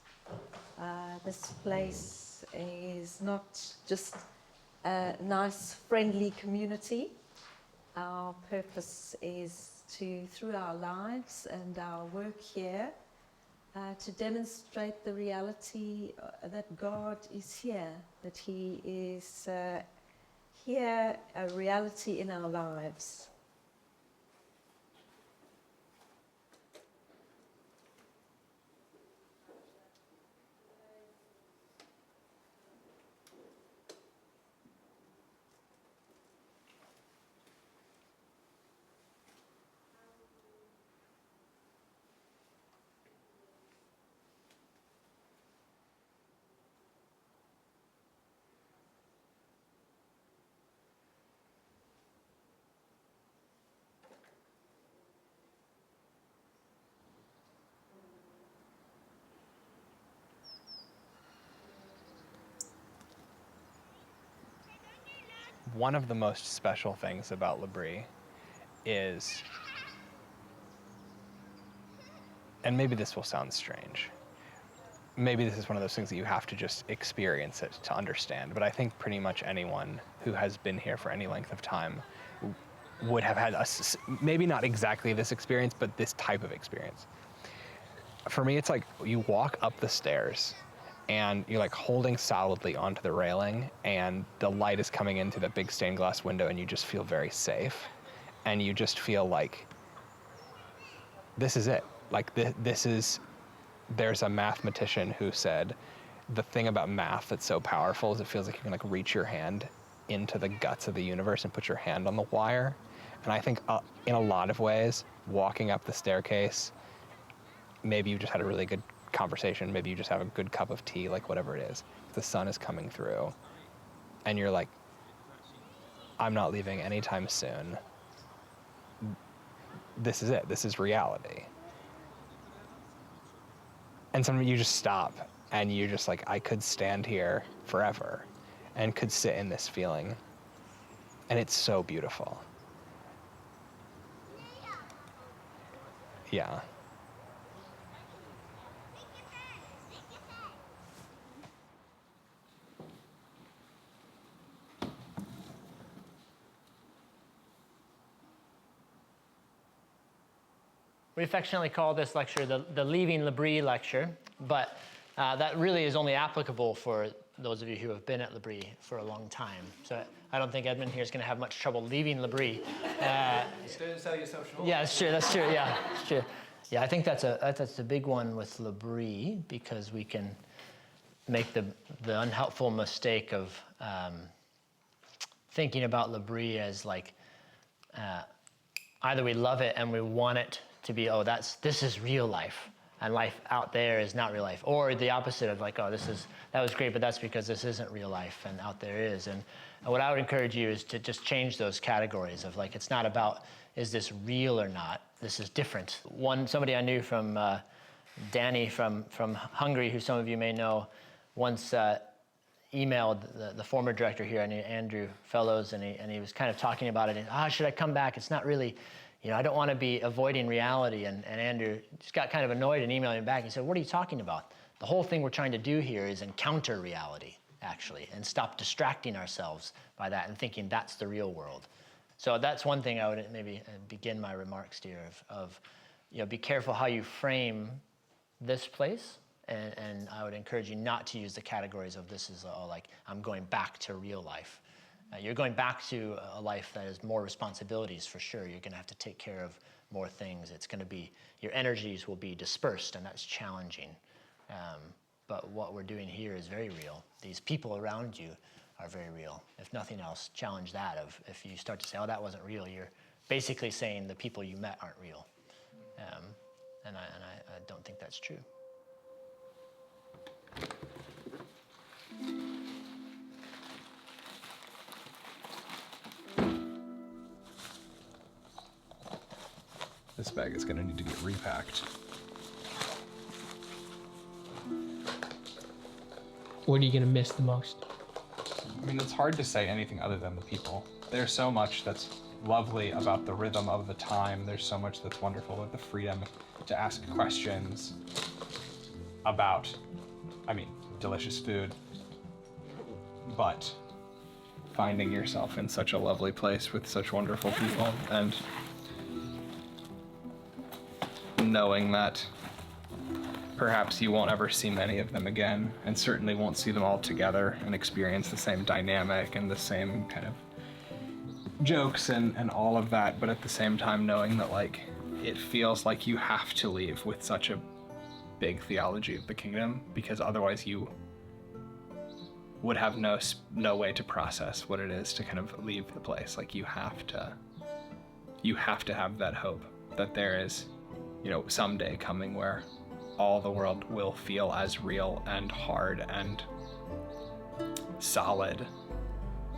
This place is not just a nice, friendly community. Our purpose is to, through our lives and our work here, to demonstrate the reality that God is here, that He is here, a reality in our lives. One of the most special things about L'Abri is, and maybe this will sound strange, maybe this is one of those things that you have to just experience it to understand, but I think pretty much anyone who has been here for any length of time would have had maybe not exactly this experience, but this type of experience. For me, it's like you walk up the stairs and you're like holding solidly onto the railing and the light is coming into the big stained glass window and you just feel very safe. And you just feel like, this is it. Like there's a mathematician who said, the thing about math that's so powerful is it feels like you can like reach your hand into the guts of the universe and put your hand on the wire. And I think in a lot of ways, walking up the staircase, maybe you just had a really good conversation, maybe you just have a good cup of tea, like whatever it is. The sun is coming through, and you're like, I'm not leaving anytime soon. This is it. This is reality. And sometimes you just stop, and you're just like, I could stand here forever and could sit in this feeling. And it's so beautiful. Yeah. We affectionately call this lecture the Leaving L'Abri lecture, but that really is only applicable for those of you who have been at L'Abri for a long time. So I don't think Edmund here is going to have much trouble leaving L'Abri. Don't sell yourself short. Yeah, it's true. That's true. Yeah, it's true. Yeah, I think that's a big one with L'Abri, because we can make the unhelpful mistake of thinking about L'Abri as like either we love it and we want it to be, oh, this is real life, and life out there is not real life, or the opposite of like, oh, that was great, but that's because this isn't real life and out there is. And what I would encourage you is to just change those categories of like, it's not about is this real or not. This is different. Somebody I knew from Danny from Hungary, who some of you may know, once emailed the former director here, Andrew Fellows, and he was kind of talking about it. And, should I come back? It's not really, I don't want to be avoiding reality. And Andrew just got kind of annoyed and emailed him back. He said, what are you talking about? The whole thing we're trying to do here is encounter reality, actually, and stop distracting ourselves by that and thinking that's the real world. So that's one thing I would maybe begin my remarks here of be careful how you frame this place. And I would encourage you not to use the categories of this is all like, I'm going back to real life. You're going back to a life that has more responsibilities for sure. You're going to have to take care of more things. It's going to be, your energies will be dispersed, and that's challenging. But what we're doing here is very real. These people around you are very real. If nothing else, challenge that. If you start to say, oh, that wasn't real, you're basically saying the people you met aren't real. And I don't think that's true. This bag is going to need to get repacked. What are you going to miss the most? I mean, it's hard to say anything other than the people. There's so much that's lovely about the rhythm of the time. There's so much that's wonderful about the freedom to ask questions about, delicious food. But finding yourself in such a lovely place with such wonderful people, and knowing that perhaps you won't ever see many of them again, and certainly won't see them all together and experience the same dynamic and the same kind of jokes and all of that, but at the same time knowing that like it feels like you have to leave with such a big theology of the kingdom, because otherwise you would have no way to process what it is to kind of leave the place. Like you have to have that hope that there is, someday coming where all the world will feel as real and hard and solid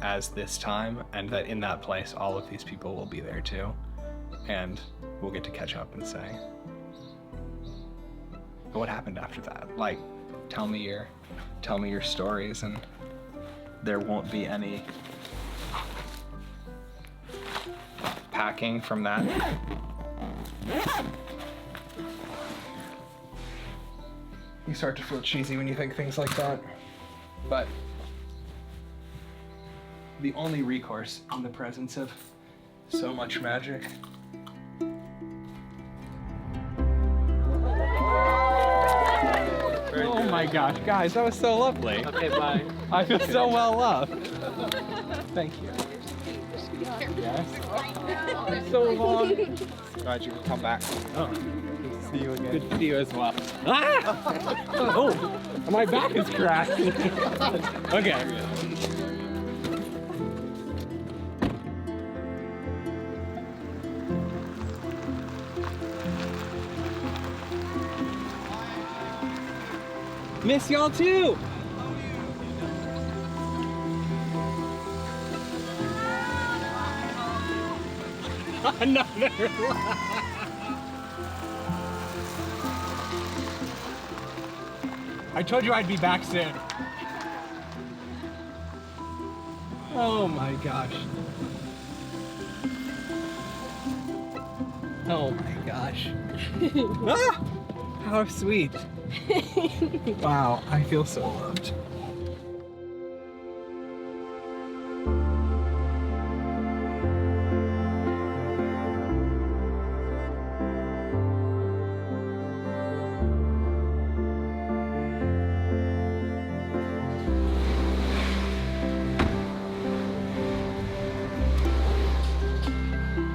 as this time, and that in that place all of these people will be there too, and we'll get to catch up and say, what happened after that? Like, tell me your stories, and there won't be any packing from that. You start to feel cheesy when you think things like that, but the only recourse in the presence of so much magic . Oh my gosh, guys, that was so lovely. Okay, bye. I feel so well loved. Thank you. Yes. So long. Glad you could come back. Oh, good to see you again. Good to see you as well. Ah! Oh, my back is cracked. Okay. Miss y'all too. Another I told you I'd be back soon. Oh my gosh. Oh my gosh. Ah! How sweet. Wow, I feel so loved.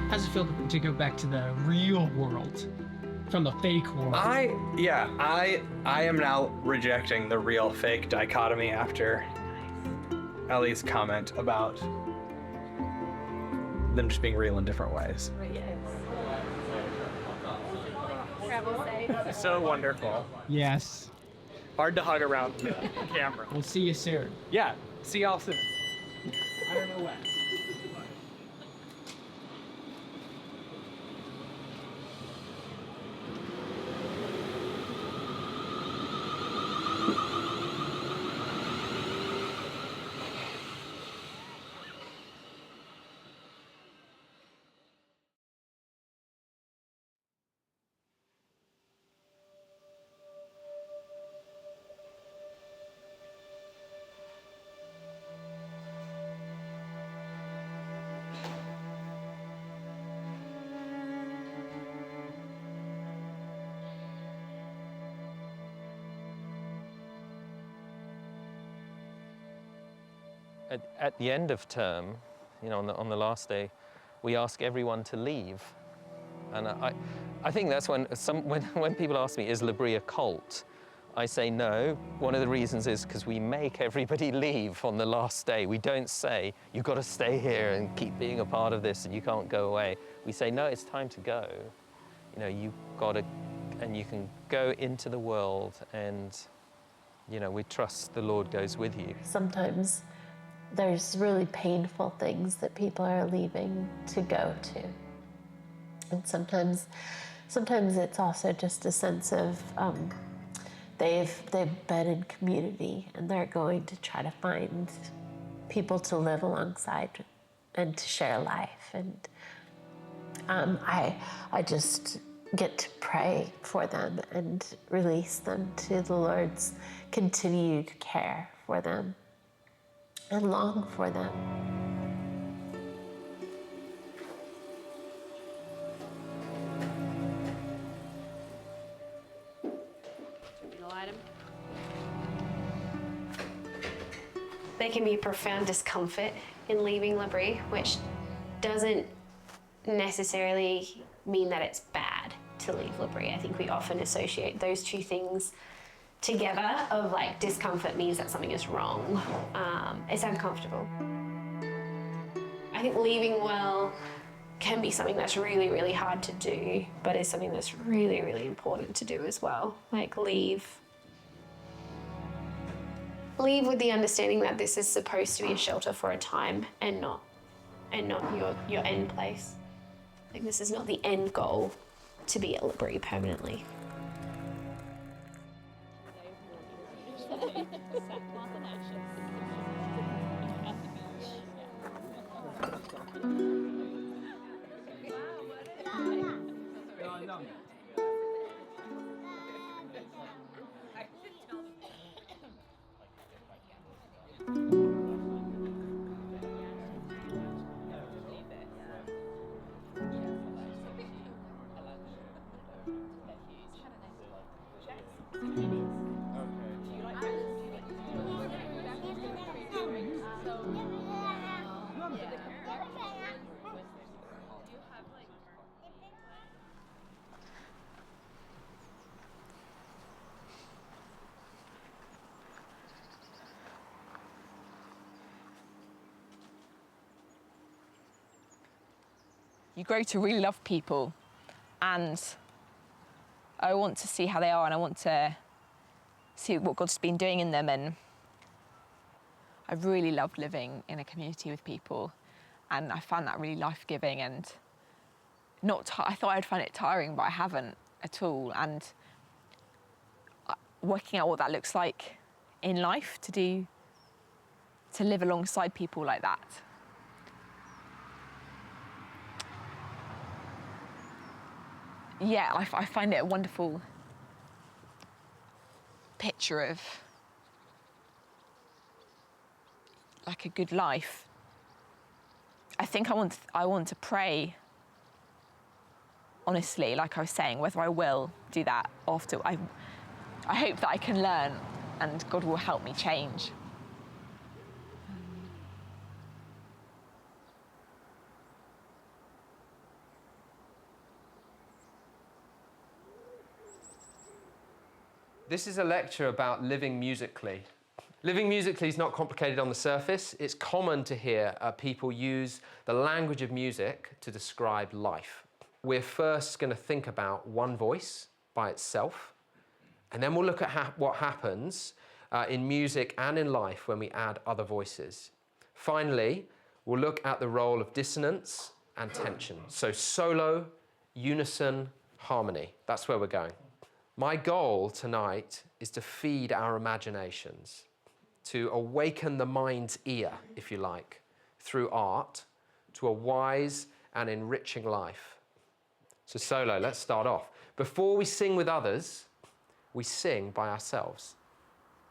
How's it feel to go back to the real world from the fake world? I am now rejecting the real fake dichotomy after Ellie's comment about them just being real in different ways. Travel safe. So wonderful. Yes. Hard to hug around the camera. We'll see you soon. Yeah, see y'all soon. I don't know when. At the end of term, you know, on the last day, we ask everyone to leave. And I think that's when people ask me, is L'Abri a cult? I say no. One of the reasons is because we make everybody leave on the last day. We don't say, you've got to stay here and keep being a part of this and you can't go away. We say, no, it's time to go. You know, you've got to, and you can go into the world and, you know, we trust the Lord goes with you. Sometimes there's really painful things that people are leaving to go to. And sometimes it's also just a sense of they've been in community and they're going to try to find people to live alongside and to share life. And I just get to pray for them and release them to the Lord's continued care for them and long for them. There can be a profound discomfort in leaving L'Abri, which doesn't necessarily mean that it's bad to leave L'Abri. I think we often associate those two things together of like discomfort means that something is wrong. It's uncomfortable. I think leaving well can be something that's really, really hard to do, but it's something that's really, really important to do as well. Like leave with the understanding that this is supposed to be a shelter for a time and not your end place. Like this is not the end goal to be at L'Abri permanently. You grow to really love people, and I want to see how they are, and I want to see what God's been doing in them. And I really loved living in a community with people, and I found that really life-giving. And I thought I'd find it tiring, but I haven't at all. And working out what that looks like in life to live alongside people like that. Yeah, I find it a wonderful picture of like a good life. I think I want to pray honestly, like I was saying, whether I will do that after. I hope that I can learn and God will help me change. This is a lecture about living musically. Living musically is not complicated on the surface. It's common to hear people use the language of music to describe life. We're first going to think about one voice by itself, and then we'll look at what happens in music and in life when we add other voices. Finally, we'll look at the role of dissonance and tension. So solo, unison, harmony. That's where we're going. My goal tonight is to feed our imaginations, to awaken the mind's ear, if you like, through art, to a wise and enriching life. So solo, let's start off. Before we sing with others, we sing by ourselves.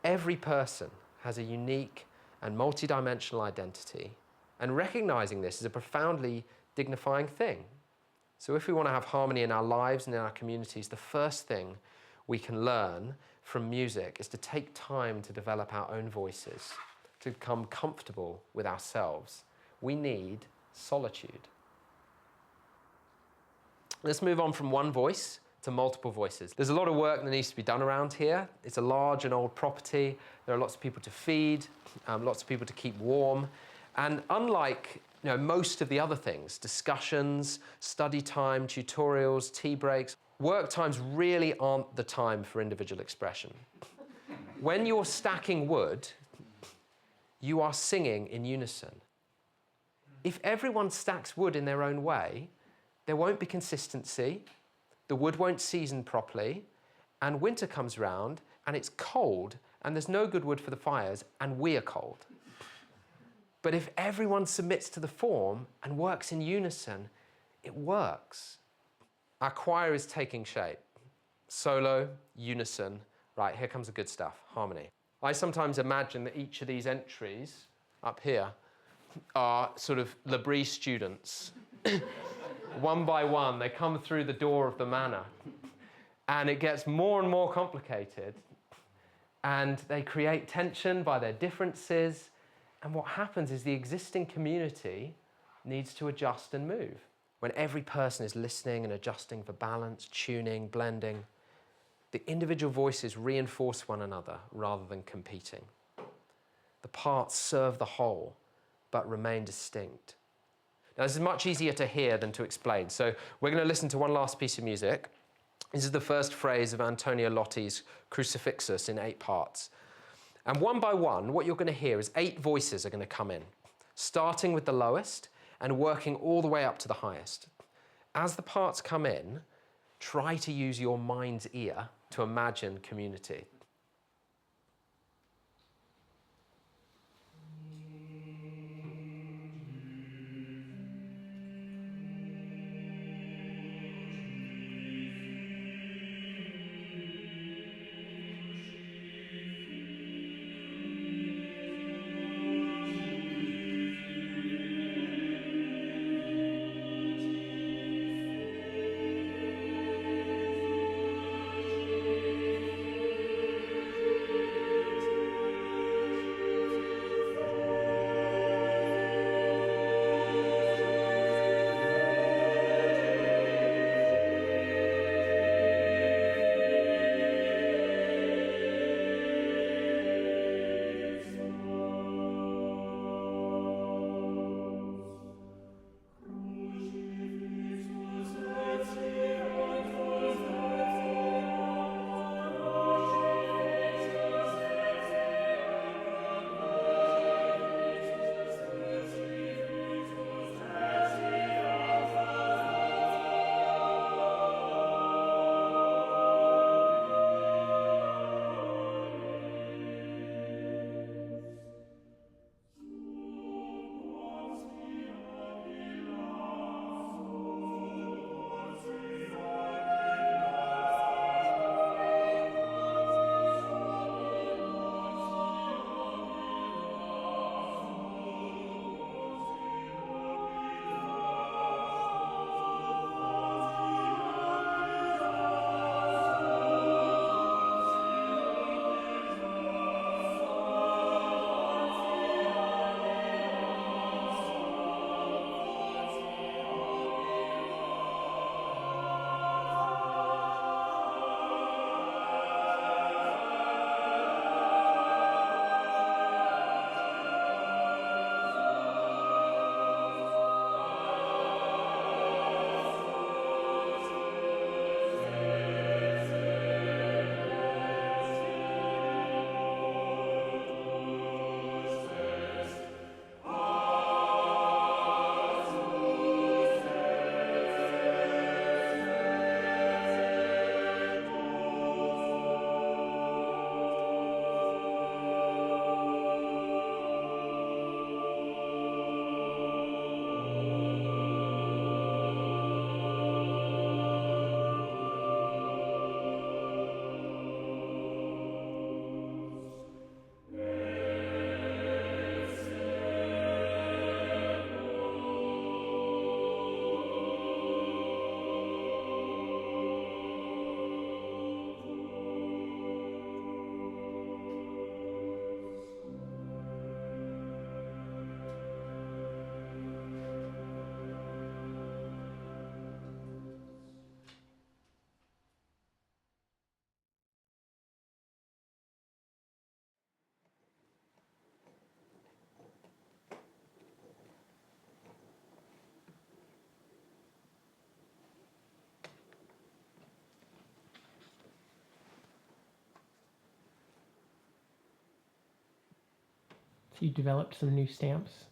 Every person has a unique and multidimensional identity, and recognizing this is a profoundly dignifying thing. So if we want to have harmony in our lives and in our communities, the first thing we can learn from music is to take time to develop our own voices, to become comfortable with ourselves. We need solitude. Let's move on from one voice to multiple voices. There's a lot of work that needs to be done around here. It's a large and old property. There are lots of people to feed, lots of people to keep warm. And unlike most of the other things, discussions, study time, tutorials, tea breaks, work times really aren't the time for individual expression. When you're stacking wood, you are singing in unison. If everyone stacks wood in their own way, there won't be consistency, the wood won't season properly, and winter comes round and it's cold and there's no good wood for the fires and we're cold. But if everyone submits to the form and works in unison, it works. Our choir is taking shape. Solo, unison. Right, here comes the good stuff, harmony. I sometimes imagine that each of these entries up here are sort of L'Abri students. One by one, they come through the door of the manor, and it gets more and more complicated, and they create tension by their differences, and what happens is the existing community needs to adjust and move. When every person is listening and adjusting for balance, tuning, blending, the individual voices reinforce one another rather than competing. The parts serve the whole, but remain distinct. Now, this is much easier to hear than to explain, so we're going to listen to one last piece of music. This is the first phrase of Antonio Lotti's Crucifixus in 8 parts. And one by one, what you're going to hear is 8 voices are going to come in, starting with the lowest and working all the way up to the highest. As the parts come in, try to use your mind's ear to imagine community. So you developed some new stamps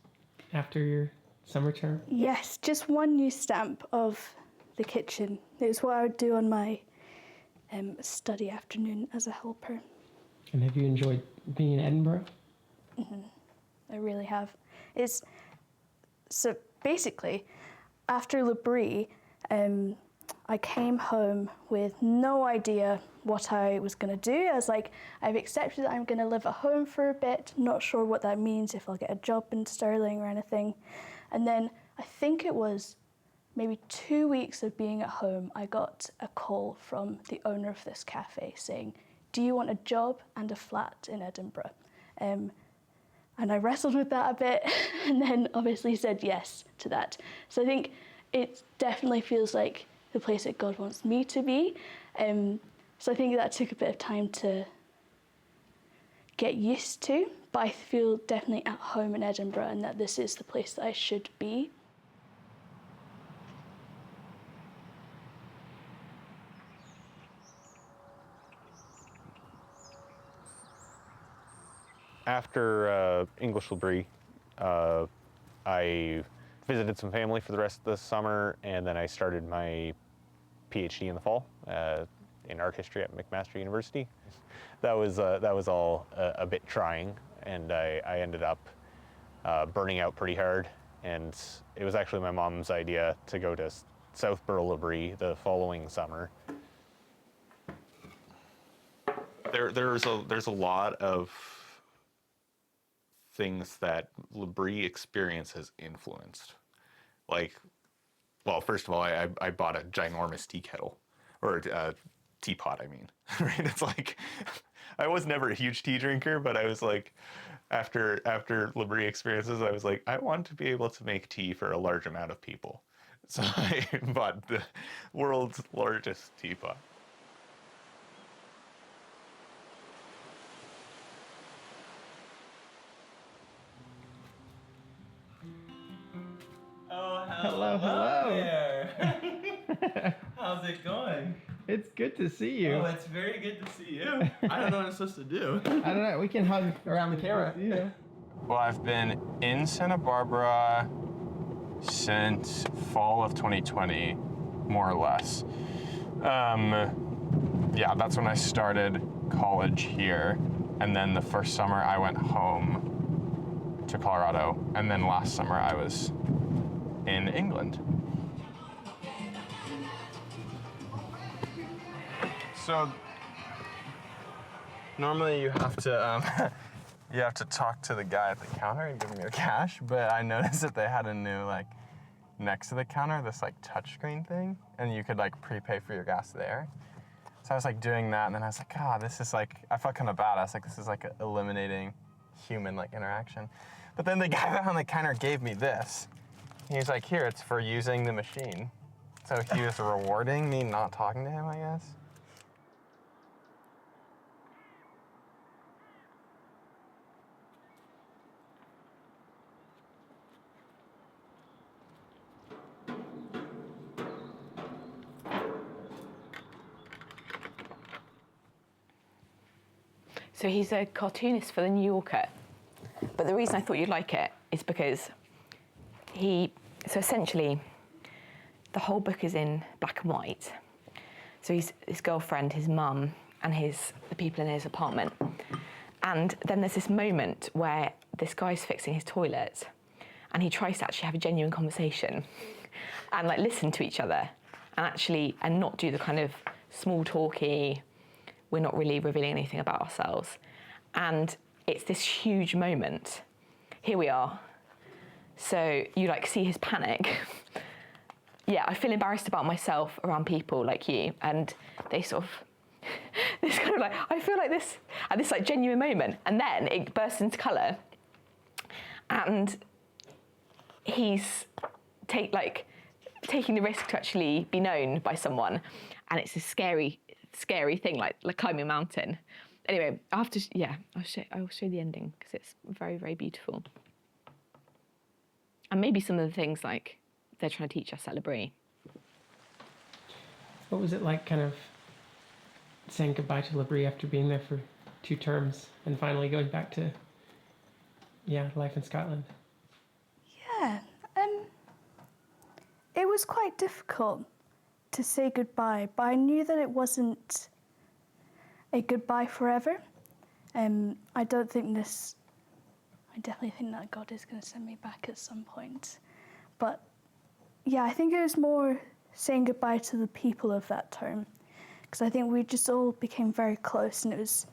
after your summer term? Yes, just one new stamp of the kitchen. It was what I would do on my study afternoon as a helper. And have you enjoyed being in Edinburgh? I really have. So basically, after L'Abri, I came home with no idea what I was going to do. I was like, I've accepted that I'm going to live at home for a bit, not sure what that means, if I'll get a job in Stirling or anything. And then I think it was maybe 2 weeks of being at home, I got a call from the owner of this cafe saying, do you want a job and a flat in Edinburgh? And I wrestled with that a bit and then obviously said yes to that. So I think it definitely feels like the place that God wants me to be. So I think that took a bit of time to get used to, but I feel definitely at home in Edinburgh and that this is the place that I should be. After English L'Abri, I visited some family for the rest of the summer, and then I started my PhD in the fall in art history at McMaster University. That was all a bit trying, and I ended up burning out pretty hard. And it was actually my mom's idea to go to Southborough L'Abri the following summer. There's a lot of things that L'Abri experience has influenced. Like, well, first of all, I bought a ginormous tea kettle, or a teapot, I mean, right? It's like, I was never a huge tea drinker, but I was like, after L'Abri experiences, I was like, I want to be able to make tea for a large amount of people. So I bought the world's largest teapot. Hello, hello. there. How's it going? It's good to see you. Oh, it's very good to see you. I don't know what I'm supposed to do. I don't know. We can hug around the camera. Yeah. Well, I've been in Santa Barbara since fall of 2020, more or less. Yeah, that's when I started college here. And then the first summer I went home to Colorado. And then last summer I was in England. So normally you have to talk to the guy at the counter and give him your cash, but I noticed that they had a new, like, next to the counter, this like touchscreen thing, and you could like prepay for your gas there. So I was like doing that, and then I was like, this is like, I felt kind of bad. I was like, this is like eliminating human like interaction. But then the guy behind the counter gave me this. He was like, here, it's for using the machine. So he was rewarding me not talking to him, I guess. So he's a cartoonist for The New Yorker. But the reason I thought you'd like it is because so essentially, the whole book is in black and white. So his girlfriend, his mum, and the people in his apartment. And then there's this moment where this guy's fixing his toilet, and he tries to actually have a genuine conversation and like listen to each other and not do the kind of small talky, we're not really revealing anything about ourselves. And it's this huge moment. Here we are. So you like see his panic. Yeah, I feel embarrassed about myself around people like you, and they sort of, this kind of like, I feel like this, at this like genuine moment, and then it bursts into colour, and he's taking the risk to actually be known by someone, and it's a scary thing, like climbing a mountain. Anyway, I'll show the ending because it's very, very beautiful. And maybe some of the things like they're trying to teach us at L'Abri. What was it like kind of saying goodbye to L'Abri after being there for 2 terms and finally going back to life in Scotland? Yeah, it was quite difficult to say goodbye, but I knew that it wasn't a goodbye forever. I definitely think that God is going to send me back at some point. But yeah, I think it was more saying goodbye to the people of that term, because I think we just all became very close, and it was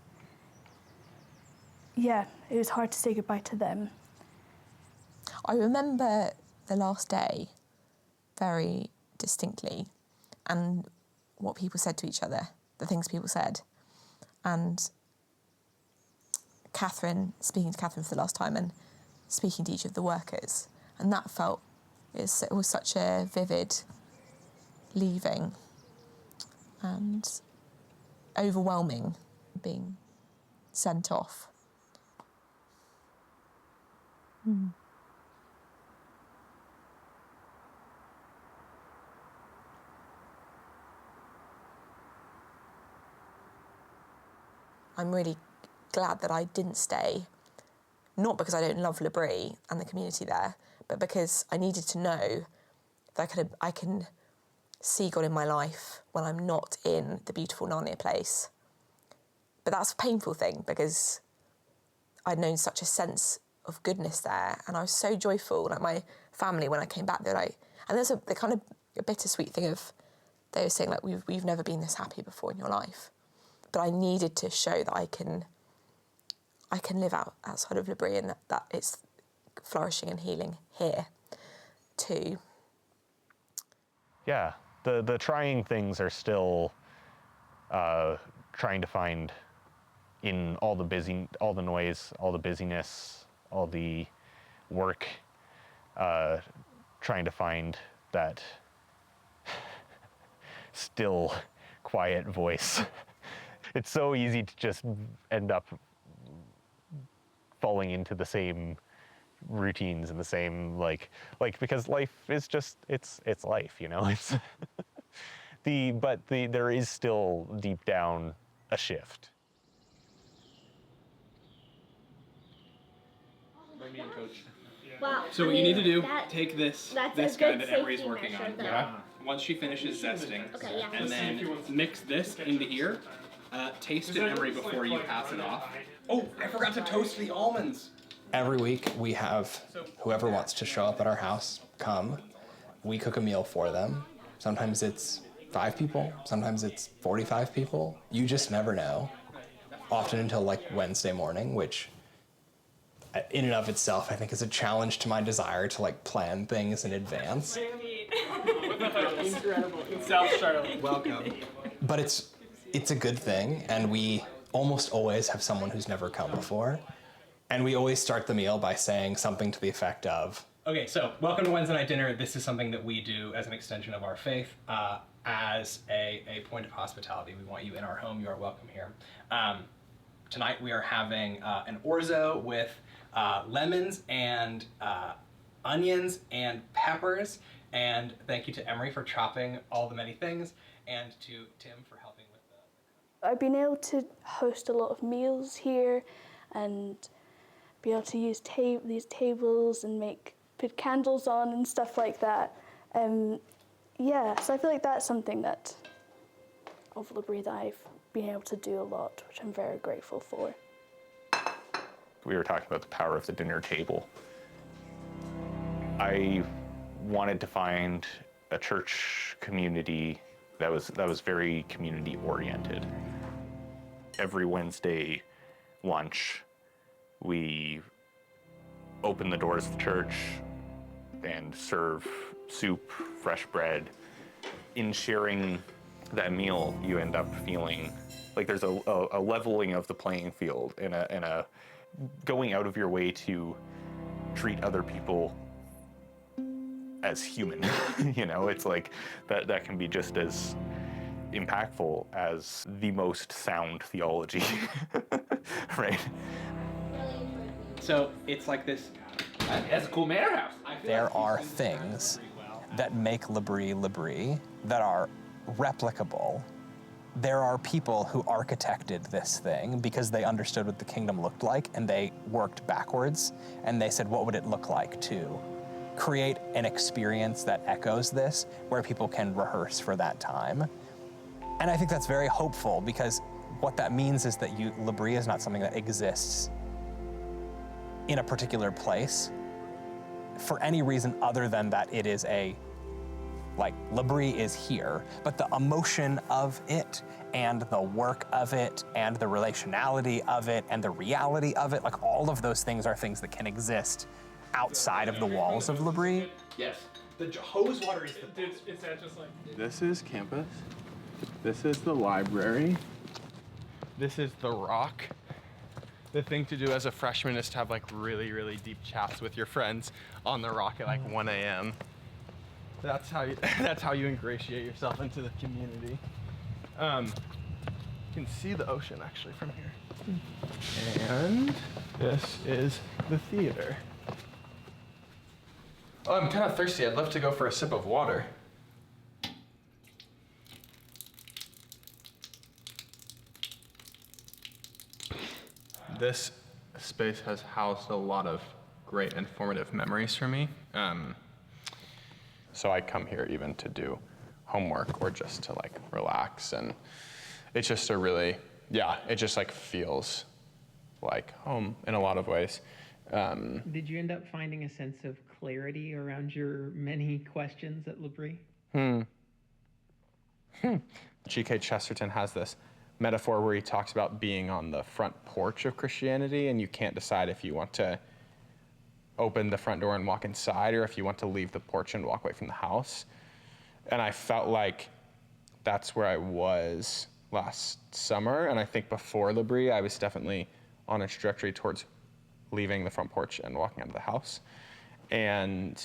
hard to say goodbye to them. I remember the last day very distinctly, and what people said to each other, the things people said. And speaking to Catherine for the last time and speaking to each of the workers. And that it was such a vivid leaving and overwhelming being sent off. I'm really glad that I didn't stay, not because I don't love L'Abri and the community there, but because I needed to know that I can see God in my life when I'm not in the beautiful Narnia place. But that's a painful thing, because I'd known such a sense of goodness there, and I was so joyful. Like, my family, when I came back, they're like, and there's a kind of a bittersweet thing of, they were saying, like, we've never been this happy before in your life. But I needed to show that I can live outside of L'Abri, and that it's flourishing and healing here too. Yeah, the trying things are still trying to find in all the noise, all the busyness, all the work, trying to find that still, quiet voice. It's so easy to just end up falling into the same routines and the same because life is just it's life, you know. It's there is still deep down a shift. Wow. So what you need to do, take this guy that Emery's working on. Yeah. Once she finishes zesting, Okay, yeah. and then mix this into here. Taste it, Emery, before you pass it off. Oh, I forgot to toast the almonds. Every week we have whoever wants to show up at our house come. We cook a meal for them. Sometimes it's 5 people, sometimes it's 45 people. You just never know. Often until like Wednesday morning, which in and of itself I think is a challenge to my desire to like plan things in advance. Incredible. South Charlotte. Welcome. But it's a good thing, and we almost always have someone who's never come before. And we always start the meal by saying something to the effect of, Okay, so welcome to Wednesday night dinner. This is something that we do as an extension of our faith, as a point of hospitality. We want you in our home. You are welcome here. Tonight we are having an orzo with lemons and onions and peppers. And thank you to Emery for chopping all the many things, and to Tim for helping with I've been able to host a lot of meals here and be able to use these tables and put candles on and stuff like that. So I feel like that's something that of L'Abri that I've been able to do a lot, which I'm very grateful for. We were talking about the power of the dinner table. I wanted to find a church community that was very community oriented. Every Wednesday lunch, we open the doors of the church and serve soup, fresh bread. In sharing that meal, you end up feeling like there's a leveling of the playing field and a going out of your way to treat other people as human. You know, it's like that can be just as impactful as the most sound theology, right? So it's like this. That's a cool manor house. there are things that make L'Abri L'Abri that are replicable there are people who architected this thing because they understood what the kingdom looked like, and they worked backwards, and they said, what would it look like to create an experience that echoes this, where people can rehearse for that time? And I think that's very hopeful, because what that means is that L'Abri is not something that exists in a particular place for any reason other than that it is L'Abri is here, but the emotion of it and the work of it and the relationality of it and the reality of it, like all of those things are things that can exist outside of the walls of L'Abri. Yes. The hose water is the best. Is that just like... This is campus. This is the library. This is the rock. The thing to do as a freshman is to have like really, really deep chats with your friends on the rock at like 1 a.m. That's how you ingratiate yourself into the community. You can see the ocean actually from here. And this is the theater. Oh, I'm kind of thirsty. I'd love to go for a sip of water. This space has housed a lot of great and formative memories for me. So I come here even to do homework or just to like relax, and it's just a really, it just like feels like home in a lot of ways. Did you end up finding a sense of clarity around your many questions at L'Abri? G.K. Chesterton has this metaphor where he talks about being on the front porch of Christianity, and you can't decide if you want to open the front door and walk inside, or if you want to leave the porch and walk away from the house. And I felt like that's where I was last summer. And I think before L'Abri, I was definitely on a trajectory towards leaving the front porch and walking out of the house. And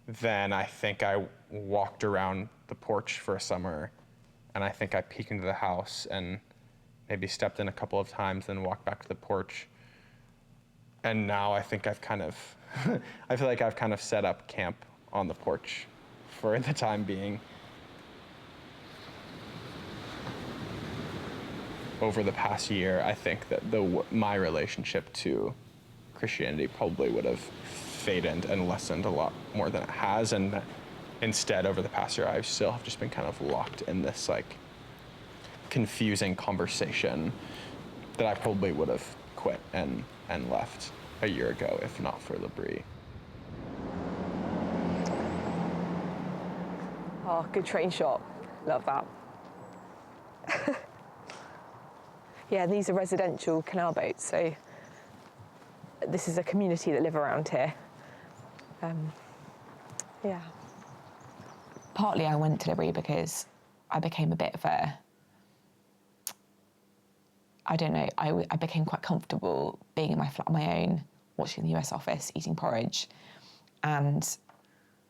then I think I walked around the porch for a summer, and I think I peeked into the house and maybe stepped in a couple of times, then walked back to the porch. And now I think I've kind of, I feel like I've kind of set up camp on the porch for the time being. Over the past year, I think that my relationship to Christianity probably would have faded and lessened a lot more than it has. And instead, over the past year, I still have just been kind of locked in this like confusing conversation that I probably would have quit and left a year ago if not for L'Abri. Oh, good train shot. Love that. Yeah, these are residential canal boats, so this is a community that live around here. Yeah. Partly I went to L'Abri because I became a bit of a, I don't know, I became quite comfortable being in my flat on my own, watching the US office, eating porridge, and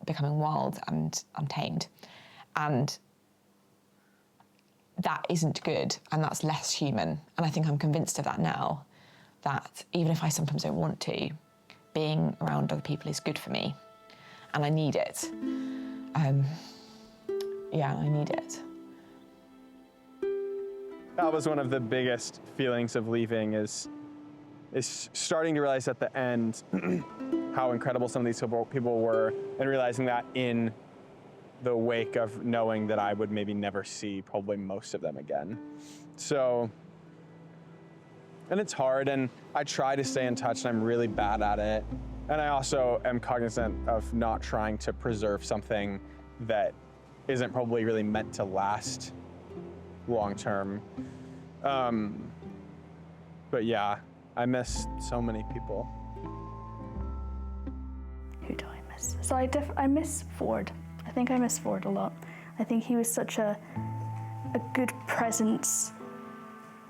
becoming wild and untamed. And that isn't good, and that's less human. And I think I'm convinced of that now, that even if I sometimes don't want to, being around other people is good for me, and I need it. Yeah, I need it. That was one of the biggest feelings of leaving, is starting to realize at the end how incredible some of these people were, and realizing that in the wake of knowing that I would maybe never see probably most of them again. So, and it's hard, and I try to stay in touch, and I'm really bad at it. And I also am cognizant of not trying to preserve something that isn't probably really meant to last long term. But yeah, I miss so many people. Who do I miss? So I miss Ford. I think I miss Ford a lot. I think he was such a good presence,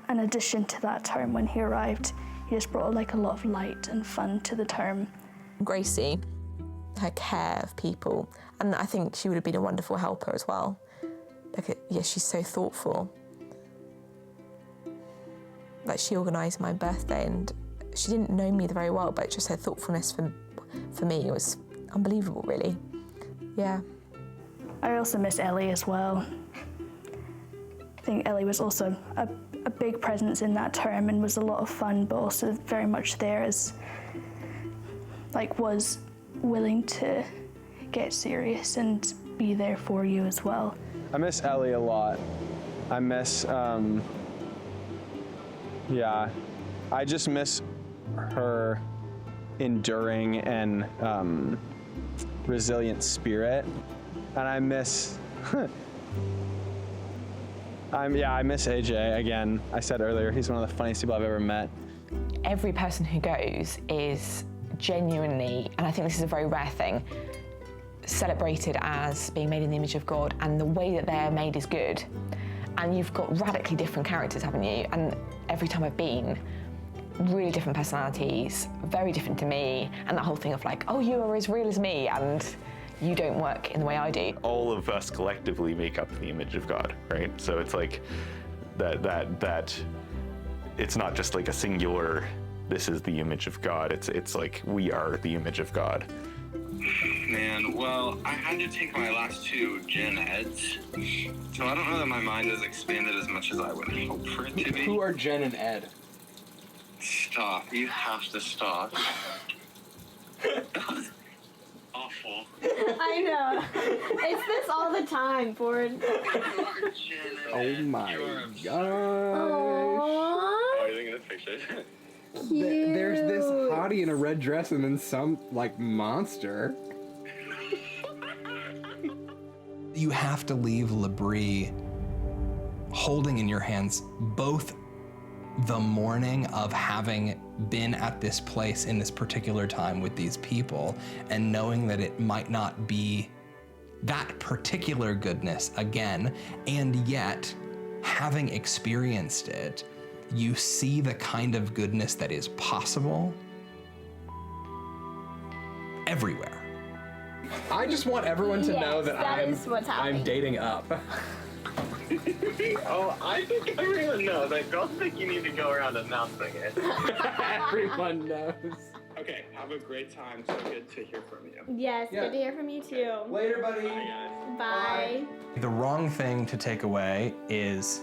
an addition to that term when he arrived. He just brought like a lot of light and fun to the term. Gracie, her care of people, and I think she would have been a wonderful helper as well. Like, yeah, she's so thoughtful. Like, she organised my birthday, and she didn't know me very well, but just her thoughtfulness for me was unbelievable, really. Yeah. I also miss Ellie as well. think Ellie was also a big presence in that term and was a lot of fun, but also very much there as, like, was willing to get serious and be there for you as well. I miss Ellie a lot. I miss, yeah, I just miss her enduring and resilient spirit. And I miss, I miss AJ again. I said earlier, he's one of the funniest people I've ever met. Every person who goes is genuinely, and I think this is a very rare thing, celebrated as being made in the image of God, and the way that they're made is good. And you've got radically different characters, haven't you? And every time I've been, really different personalities, very different to me, and that whole thing of like, oh, you are as real as me, and you don't work in the way I do. All of us collectively make up the image of God, right? So it's like that it's not just like a singular, this is the image of God. It's like we are the image of God. Man, well, I had to take my last 2 gen eds, so I don't know that my mind has expanded as much as I would hope for it to be. Who are Jen and Ed? Stop. You have to stop. That was awful. I know. It's this all the time, Ford. Oh my gosh. Oh, are you looking at this picture? There's this hottie in a red dress and then some, like, monster. You have to leave L'Abri holding in your hands both the mourning of having been at this place in this particular time with these people and knowing that it might not be that particular goodness again, and yet having experienced it, you see the kind of goodness that is possible everywhere. I just want everyone to know that is what's happening. I'm dating up. Oh, I think everyone knows. I don't think you need to go around announcing it. Everyone knows. Okay, have a great time. So good to hear from you. Yes, good to hear from you too. Later, buddy. Bye, guys. Bye. The wrong thing to take away is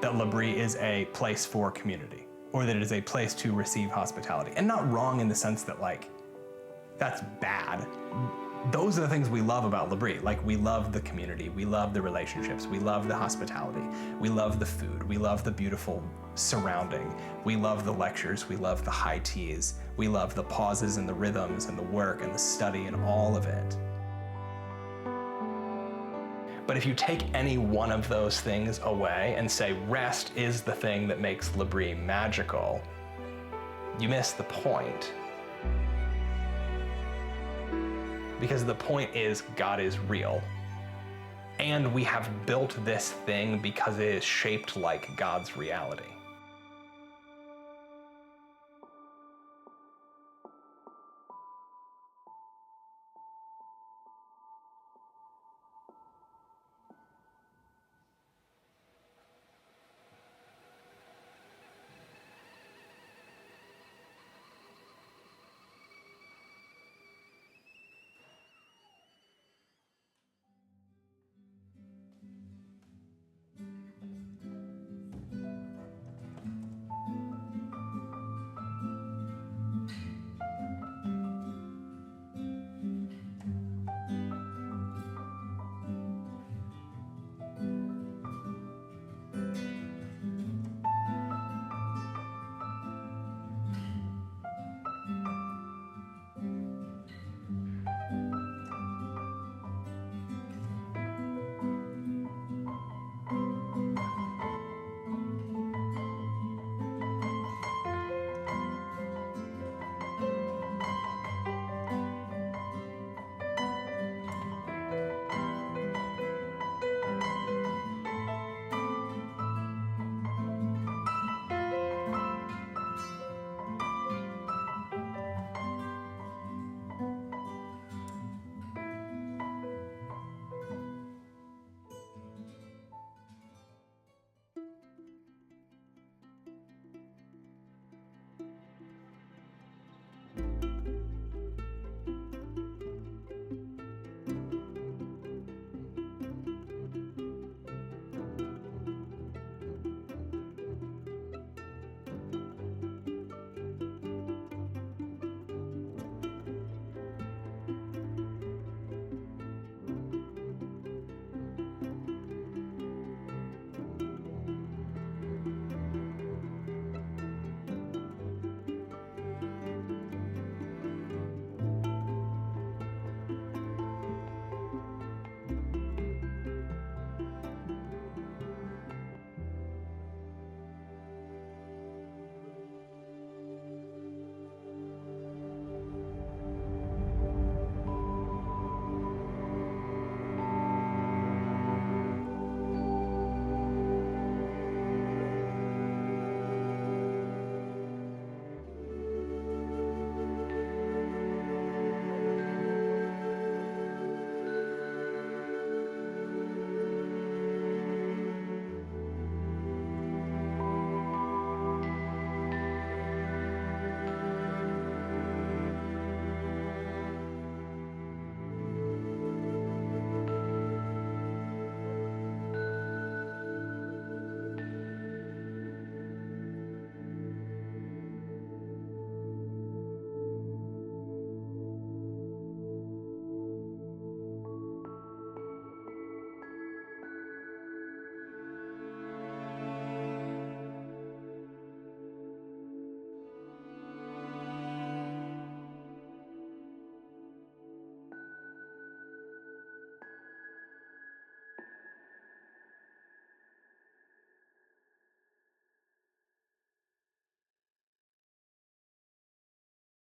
that L'Abri is a place for community, or that it is a place to receive hospitality. And not wrong in the sense that, like, that's bad. Those are the things we love about L'Abri. Like, we love the community, we love the relationships, we love the hospitality, we love the food, we love the beautiful surrounding, we love the lectures, we love the high teas, we love the pauses and the rhythms and the work and the study and all of it. But if you take any one of those things away and say rest is the thing that makes L'Abri magical, you miss the point. Because the point is God is real. And we have built this thing because it is shaped like God's reality.